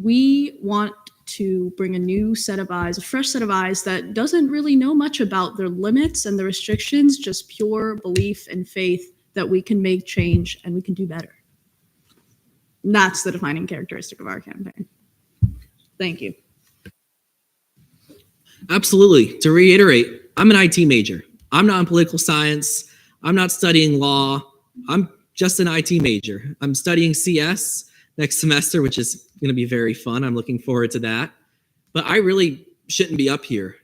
We want to bring a new set of eyes, a fresh set of eyes that doesn't really know much about their limits and the restrictions, just pure belief and faith that we can make change and we can do better. And that's the defining characteristic of our campaign. Thank you. Absolutely. To reiterate, I'm an IT major. I'm not in political science. I'm not studying law. I'm just an IT major. I'm studying CS next semester, which is going to be very fun. I'm looking forward to that. But I really shouldn't be up here.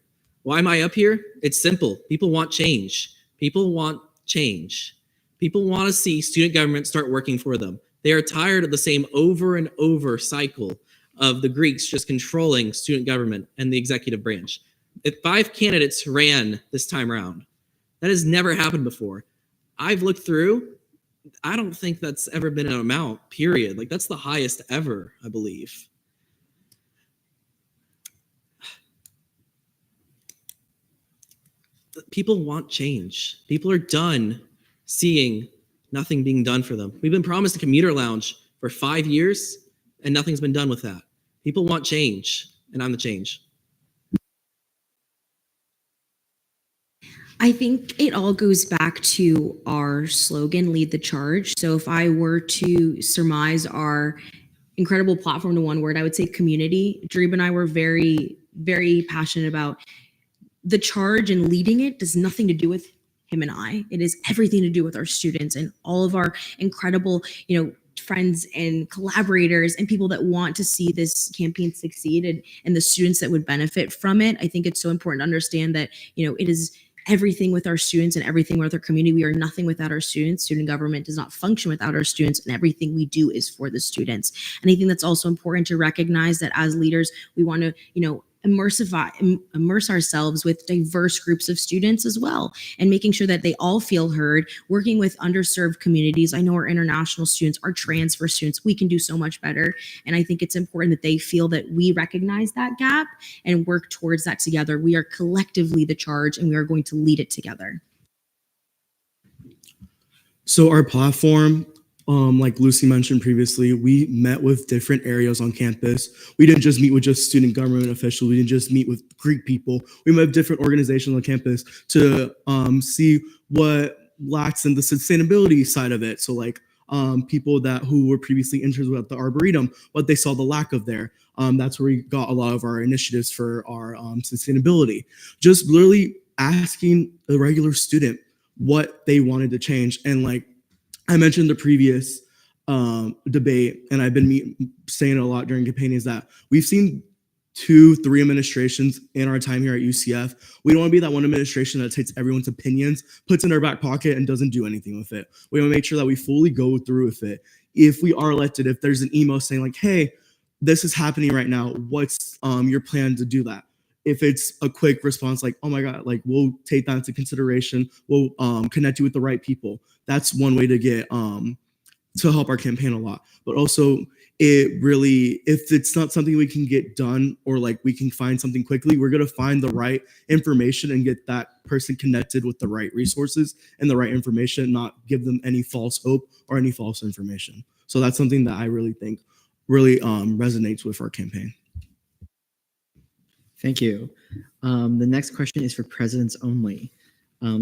Why am I up here? It's simple. People want change. People want change. People want to see student government start working for them. They are tired of the same over and over cycle of the Greeks just controlling student government and the executive branch. If 5 candidates ran this time around, that has never happened before. I've looked through, I don't think that's ever been an amount, period. Like, that's the highest ever, I believe. People want change. People are done seeing nothing being done for them. We've been promised a commuter lounge for 5 years, and nothing's been done with that. People want change, and I'm the change. I think it all goes back to our slogan, Lead the Charge. So if I were to surmise our incredible platform to one word, I would say community. Dreeb and I were very, very passionate about the charge, and leading it does nothing to do with him and I. It is everything to do with our students and all of our incredible, friends and collaborators and people that want to see this campaign succeed, and the students that would benefit from it. I think it's so important to understand that, it is everything with our students and everything with our community. We are nothing without our students. Student government does not function without our students, and everything we do is for the students. And I think that's also important to recognize that as leaders, we want to, immerse ourselves with diverse groups of students as well, and making sure that they all feel heard, working with underserved communities. I know our international students, our transfer students, we can do so much better. And I think it's important that they feel that we recognize that gap and work towards that together. We are collectively the charge, and we are going to lead it together. So our platform, like Lucy mentioned previously, we met with different areas on campus. We didn't just meet with just student government officials. We didn't just meet with Greek people. We met with different organizations on campus to see what lacks in the sustainability side of it. So like people who were previously interns at the Arboretum, what they saw the lack of there. That's where we got a lot of our initiatives for our sustainability. Just literally asking a regular student what they wanted to change. And like I mentioned the previous debate, and I've been saying it a lot during campaigning, is that we've seen 2-3 administrations in our time here at UCF. We don't want to be that one administration that takes everyone's opinions, puts in their back pocket, and doesn't do anything with it. We want to make sure that we fully go through with it. If we are elected, if there's an email saying like, hey, this is happening right now, what's your plan to do that? If it's a quick response like, oh my God, like we'll take that into consideration, we'll connect you with the right people. That's one way to get to help our campaign a lot. But also it really, if it's not something we can get done or like we can find something quickly, we're going to find the right information and get that person connected with the right resources and the right information, not give them any false hope or any false information. So that's something that I really think really resonates with our campaign. Thank you. The next question is for presidents only,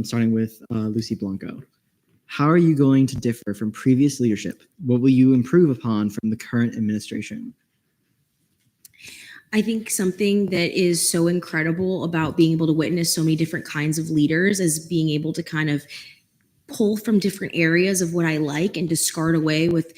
starting with Lucy Blanco. How are you going to differ from previous leadership? What will you improve upon from the current administration? I think something that is so incredible about being able to witness so many different kinds of leaders is being able to kind of pull from different areas of what I like and discard away with,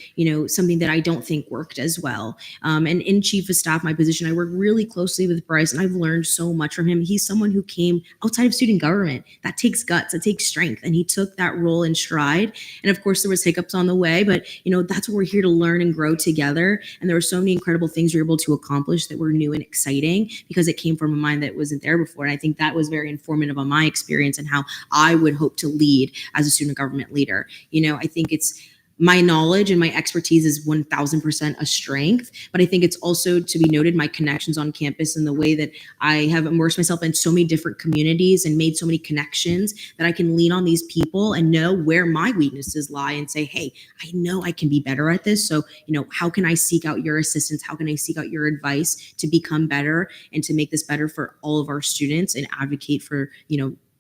something that I don't think worked as well. And in chief of staff, my position, I work really closely with Bryce, and I've learned so much from him. He's someone who came outside of student government. That takes guts, that takes strength, and he took that role in stride. And of course, there was hiccups on the way, but that's what we're here to learn and grow together. And there were so many incredible things we were able to accomplish that were new and exciting because it came from a mind that wasn't there before. And I think that was very informative on my experience and how I would hope to lead as a student government leader. I think it's my knowledge and my expertise is 1000% a strength, but I think it's also to be noted my connections on campus and the way that I have immersed myself in so many different communities and made so many connections that I can lean on these people and know where my weaknesses lie and say, hey, I know I can be better at this. So, how can I seek out your assistance? How can I seek out your advice to become better and to make this better for all of our students and advocate for,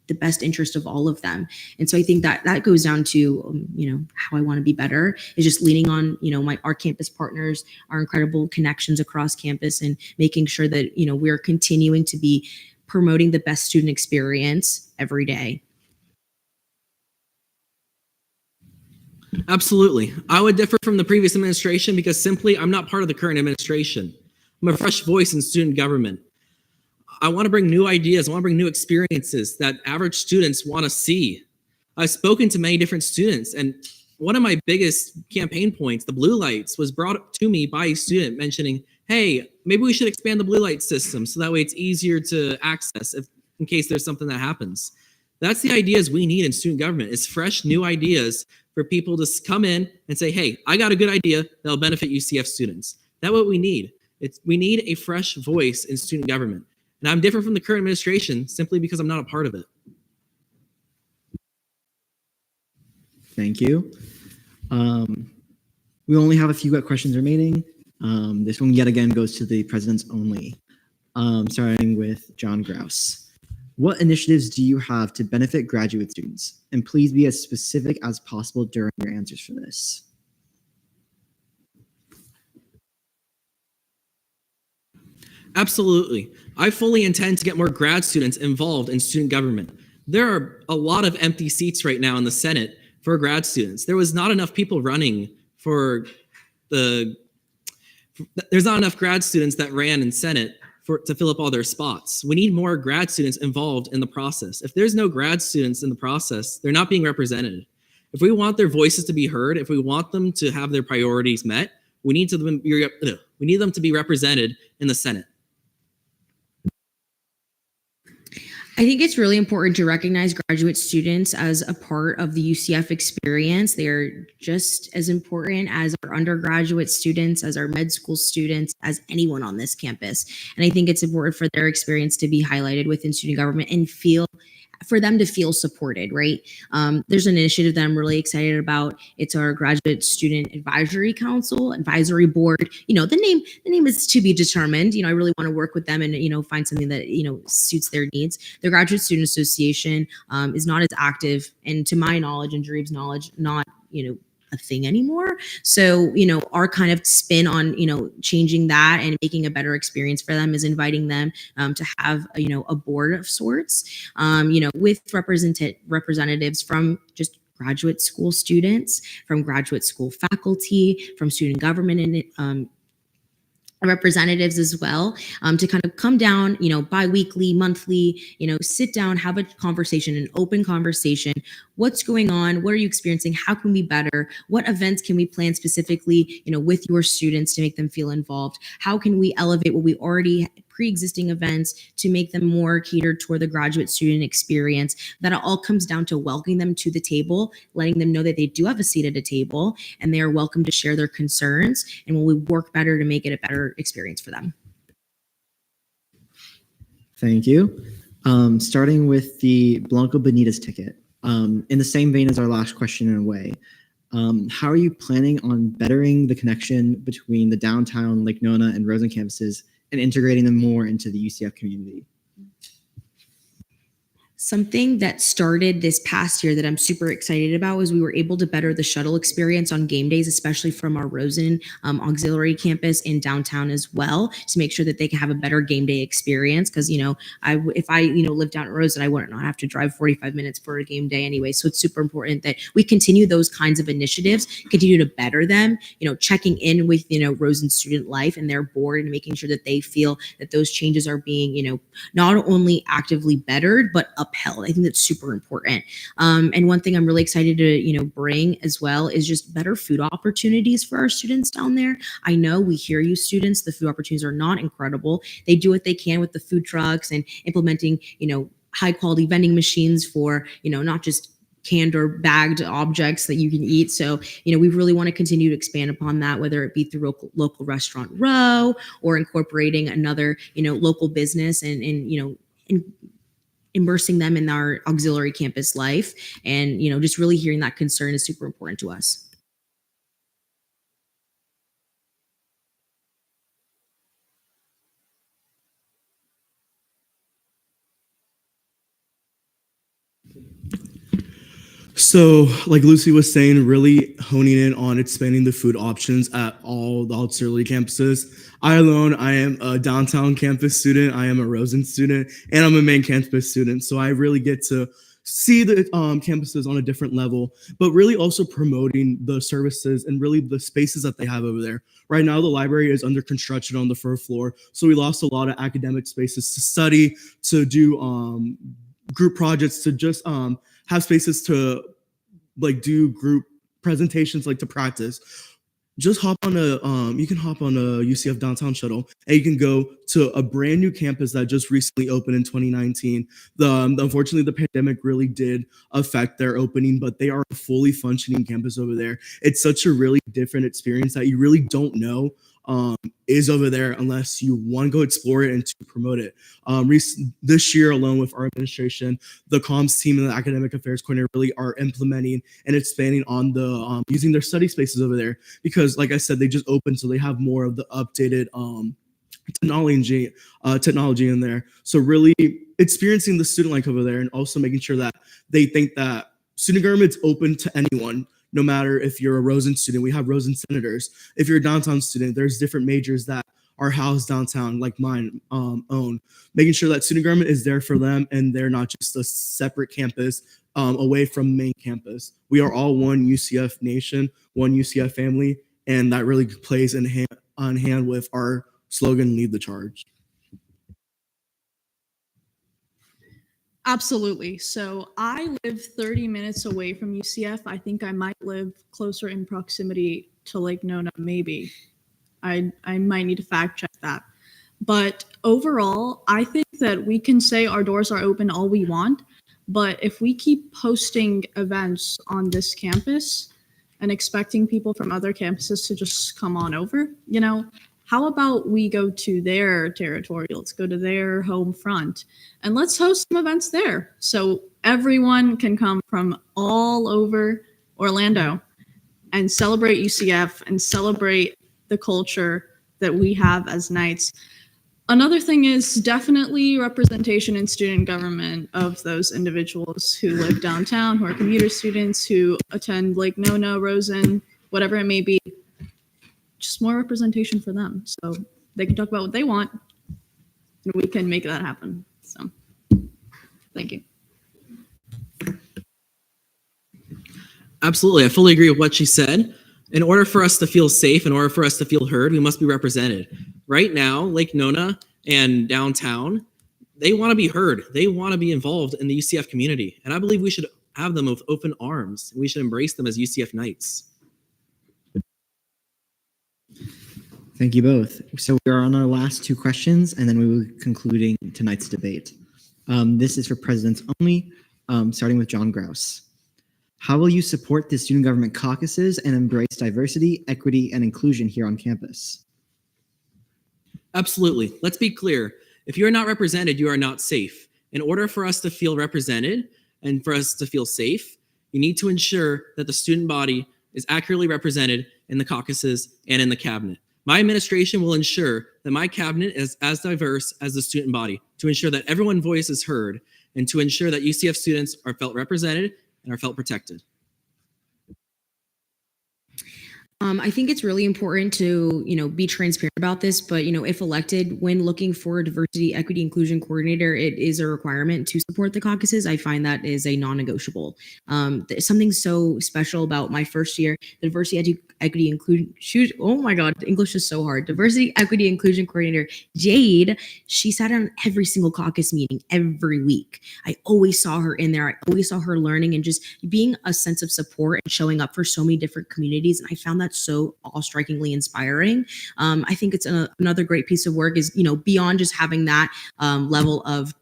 the best interest of all of them. And so I think that goes down to, how I want to be better is just leaning on, our campus partners, our incredible connections across campus and making sure that, we're continuing to be promoting the best student experience every day. Absolutely. I would differ from the previous administration because simply I'm not part of the current administration. I'm a fresh voice in student government. I want to bring new ideas. I want to bring new experiences that average students want to see. I've spoken to many different students, and one of my biggest campaign points, the blue lights, was brought to me by a student mentioning, hey, maybe we should expand the blue light system so that way it's easier to access in case there's something that happens. That's the ideas we need in student government, is fresh, new ideas for people to come in and say, hey, I got a good idea that'll benefit UCF students. That's what we need. We need a fresh voice in student government. And I'm different from the current administration simply because I'm not a part of it. Thank you. We only have a few questions remaining. This one yet again goes to the presidents only, starting with John Grouse. What initiatives do you have to benefit graduate students? And please be as specific as possible during your answers for this. Absolutely. I fully intend to get more grad students involved in student government. There are a lot of empty seats right now in the Senate for grad students. There was not enough people running there's not enough grad students that ran in Senate to fill up all their spots. We need more grad students involved in the process. If there's no grad students in the process, they're not being represented. If we want their voices to be heard, if we want them to have their priorities met, we need them to be represented in the Senate. I think it's really important to recognize graduate students as a part of the UCF experience. They're just as important as our undergraduate students, as our med school students, as anyone on this campus. And I think it's important for their experience to be highlighted within student government and for them to feel supported, right? There's an initiative that I'm really excited about. It's our Graduate Student Advisory Council, Advisory Board. The name is to be determined. I really want to work with them and, find something that, suits their needs. The Graduate Student Association is not as active, and to my knowledge and Jareeb's knowledge, not, a thing anymore. So, our kind of spin on, changing that and making a better experience for them is inviting them to have, a board of sorts, with representatives from just graduate school students, from graduate school faculty, from student government and representatives as well, to kind of come down, bi-weekly, monthly, sit down, have a conversation, an open conversation. What's going on? What are you experiencing? How can we be better? What events can we plan specifically, with your students to make them feel involved? How can we elevate what we already pre-existing events to make them more catered toward the graduate student experience? That it all comes down to welcoming them to the table, letting them know that they do have a seat at a table and they are welcome to share their concerns, and will we work better to make it a better experience for them. Thank you. Starting with the Blanco Benitez ticket. In the same vein as our last question in a way, how are you planning on bettering the connection between the downtown, Lake Nona, and Rosen campuses and integrating them more into the UCF community? Something that started this past year that I'm super excited about was we were able to better the shuttle experience on game days, especially from our Rosen auxiliary campus in downtown as well, to make sure that they can have a better game day experience. Because if I lived down at Rosen, I wouldn't have to drive 45 minutes for a game day anyway. So it's super important that we continue those kinds of initiatives, continue to better them. Checking in with Rosen Student Life and their board and making sure that they feel that those changes are being not only actively bettered but upheld. I think that's super important. And one thing I'm really excited to, bring as well is just better food opportunities for our students down there. I know we hear you students, the food opportunities are not incredible. They do what they can with the food trucks and implementing, high quality vending machines for, not just canned or bagged objects that you can eat. So, we really want to continue to expand upon that, whether it be through local restaurant row or incorporating another, local business and immersing them in our auxiliary campus life. And, just really hearing that concern is super important to us. So, like Lucy was saying, really honing in on expanding the food options at all the auxiliary campuses. I am a downtown campus student, I am a Rosen student, and I'm a main campus student. So I really get to see the campuses on a different level, but really also promoting the services and really the spaces that they have over there. Right now, the library is under construction on the first floor. So we lost a lot of academic spaces to study, to do group projects, to just have spaces to do group presentations, to practice. Just you can hop on a UCF downtown shuttle and you can go to a brand new campus that just recently opened in 2019. Unfortunately, the pandemic really did affect their opening, but they are a fully functioning campus over there. It's such a really different experience that you really don't know is over there unless you want to go explore it and to promote it. This year alone with our administration, the comms team and the academic affairs coordinator really are implementing and expanding on the using their study spaces over there, because like I said, they just opened, so they have more of the updated technology in there. So really experiencing the student life over there and also making sure that they think that student government's open to anyone. No matter if you're a Rosen student, we have Rosen senators. If you're a downtown student, there's different majors that are housed downtown, like mine own. Making sure that student government is there for them and they're not just a separate campus away from main campus. We are all one UCF nation, one UCF family, and that really plays on hand with our slogan, "Lead the Charge." Absolutely. So I live 30 minutes away from UCF. I think I might live closer in proximity to Lake Nona, maybe. I might need to fact check that. But overall, I think that we can say our doors are open all we want, but if we keep hosting events on this campus and expecting people from other campuses to just come on over, how about we go to their territory? Let's go to their home front and let's host some events there. So everyone can come from all over Orlando and celebrate UCF and celebrate the culture that we have as Knights. Another thing is definitely representation in student government of those individuals who live downtown, who are commuter students, who attend Lake Nona, Rosen, whatever it may be. Just more representation for them so they can talk about what they want and we can make that happen. So thank you. Absolutely. I fully agree with what she said. In order for us to feel safe, in order for us to feel heard, we must be represented. Right now, Lake Nona and downtown, they want to be heard. They want to be involved in the UCF community. And I believe we should have them with open arms. We should embrace them as UCF Knights. Thank you both. So we are on our last two questions, and then we will be concluding tonight's debate. This is for presidents only, starting with John Grouse. How will you support the student government caucuses and embrace diversity, equity, and inclusion here on campus? Absolutely. Let's be clear. If you're not represented, you are not safe. In order for us to feel represented and for us to feel safe, you need to ensure that the student body is accurately represented in the caucuses and in the cabinet. My administration will ensure that my cabinet is as diverse as the student body to ensure that everyone's voice is heard and to ensure that UCF students are felt represented and are felt protected. I think it's really important to, be transparent about this, but, if elected, when looking for a diversity, equity, inclusion coordinator, it is a requirement to support the caucuses. I find that is a non-negotiable. There's something so special about my first year, the diversity, equity, inclusion, oh my God, English is so hard. Diversity, equity, inclusion coordinator, Jade, she sat on every single caucus meeting every week. I always saw her in there. I always saw her learning and just being a sense of support and showing up for so many different communities. And I found that so awe-strikingly inspiring. I think it's another great piece of work is, beyond just having that level of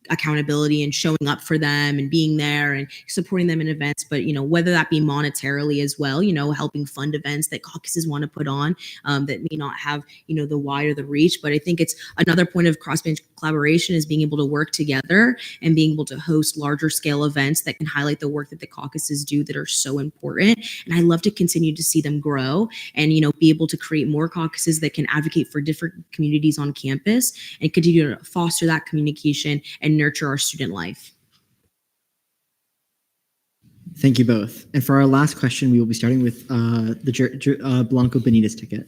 accountability and showing up for them and being there and supporting them in events, but whether that be monetarily as well, helping fund events that caucuses want to put on that may not have the wide or the reach. But I think it's another point of cross-bench collaboration is being able to work together and being able to host larger scale events that can highlight the work that the caucuses do that are so important. And I love to continue to see them grow and be able to create more caucuses that can advocate for different communities on campus and continue to foster that communication and nurture our student life. Thank you both. And for our last question, we will be starting with the Blanco Benitez ticket.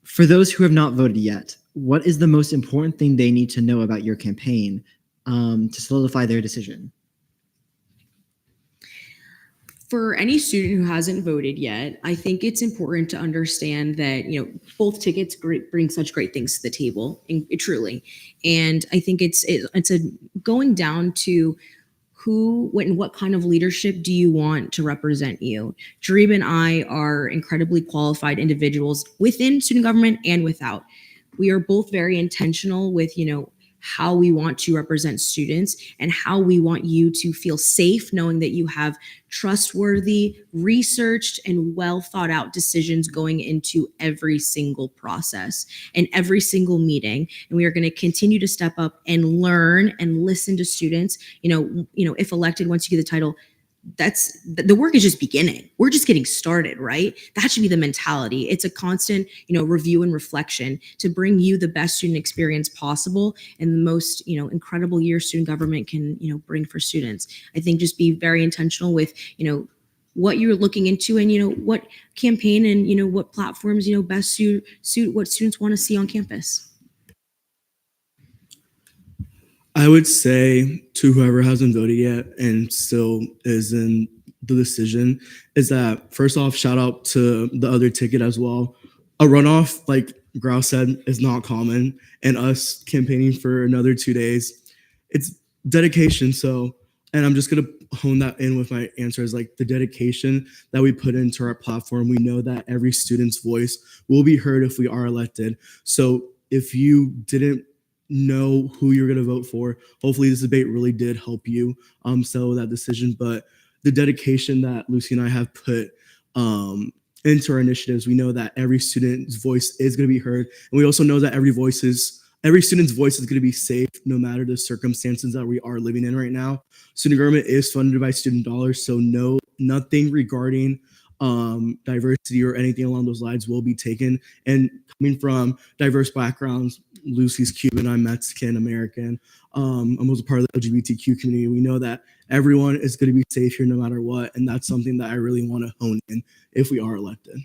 For those who have not voted yet, what is the most important thing they need to know about your campaign to solidify their decision? For any student who hasn't voted yet, I think it's important to understand that, both tickets bring such great things to the table, truly. And I think it's going down to who, what kind of leadership do you want to represent you? Jarib and I are incredibly qualified individuals within student government and without. We are both very intentional with, how we want to represent students and how we want you to feel safe knowing that you have trustworthy, researched, and well thought out decisions going into every single process and every single meeting. And we are going to continue to step up and learn and listen to students. If elected, once you get the title, that's the work is just beginning. We're just getting started, right? That should be the mentality. It's a constant, review and reflection to bring you the best student experience possible and the most, incredible year student government can, bring for students. I think just be very intentional with, what you're looking into and, what campaign and, what platforms, best suit what students want to see on campus. I would say to whoever hasn't voted yet and still is in the decision is that first off, shout out to the other ticket as well. A runoff, like Grouse said, is not common, and us campaigning for another 2 days, it's dedication. So, and I'm just gonna hone that in with my answer is like the dedication that we put into our platform. We know that every student's voice will be heard if we are elected. So if you didn't know who you're going to vote for, hopefully this debate really did help you settle that decision. But the dedication that Lucy and I have put into our initiatives, we know that every student's voice is going to be heard, and we also know that every student's voice is going to be safe no matter the circumstances that we are living in right now. Student government is funded by student dollars, so nothing regarding diversity or anything along those lines will be taken. And coming from diverse backgrounds, Lucy's Cuban, I'm Mexican American. I'm also part of the LGBTQ community. We know that everyone is going to be safe here no matter what, and that's something that I really want to hone in if we are elected.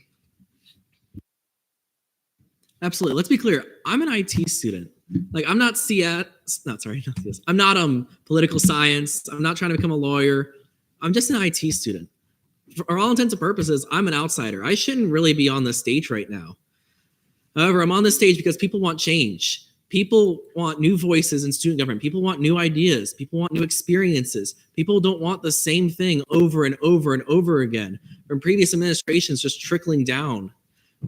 Absolutely. Let's be clear. I'm an IT student. Like I'm not I'm not political science. I'm not trying to become a lawyer. I'm just an IT student. For all intents and purposes, I'm an outsider. I shouldn't really be on this stage right now. However, I'm on this stage because people want change. People want new voices in student government. People want new ideas. People want new experiences. People don't want the same thing over and over and over again from previous administrations just trickling down.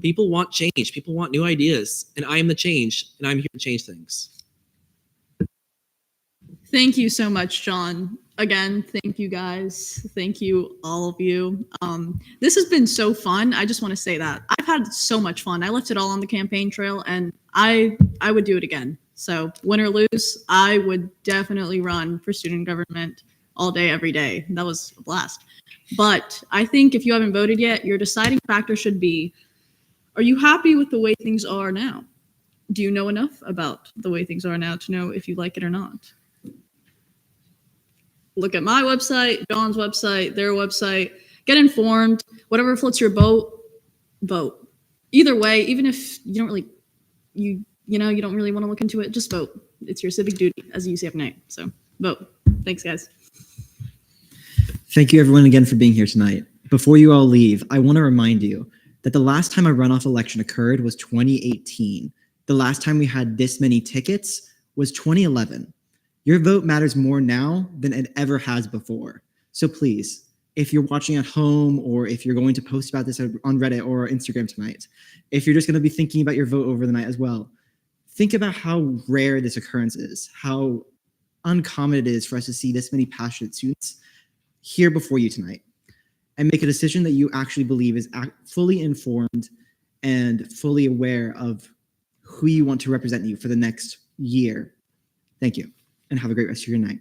People want change. People want new ideas. And I am the change, and I'm here to change things. Thank you so much, John. Again, thank you guys. Thank you, all of you. This has been so fun. I just want to say that. I've had so much fun. I left it all on the campaign trail, and I would do it again. So win or lose, I would definitely run for student government all day, every day. That was a blast. But I think if you haven't voted yet, your deciding factor should be, are you happy with the way things are now? Do you know enough about the way things are now to know if you like it or not? look at my website, John's website, their website, get informed, whatever floats your boat, vote. Either way, even if you don't really, you don't really want to look into it, just vote. It's your civic duty as a UCF Knight. So vote. Thanks, guys. Thank you everyone again for being here tonight. Before you all leave, I want to remind you that the last time a runoff election occurred was 2018. The last time we had this many tickets was 2011. Your vote matters more now than it ever has before. So please, if you're watching at home or if you're going to post about this on Reddit or Instagram tonight, if you're just going to be thinking about your vote over the night as well, think about how rare this occurrence is, how uncommon it is for us to see this many passionate students here before you tonight, and make a decision that you actually believe is fully informed and fully aware of who you want to represent you for the next year. Thank you, and have a great rest of your night.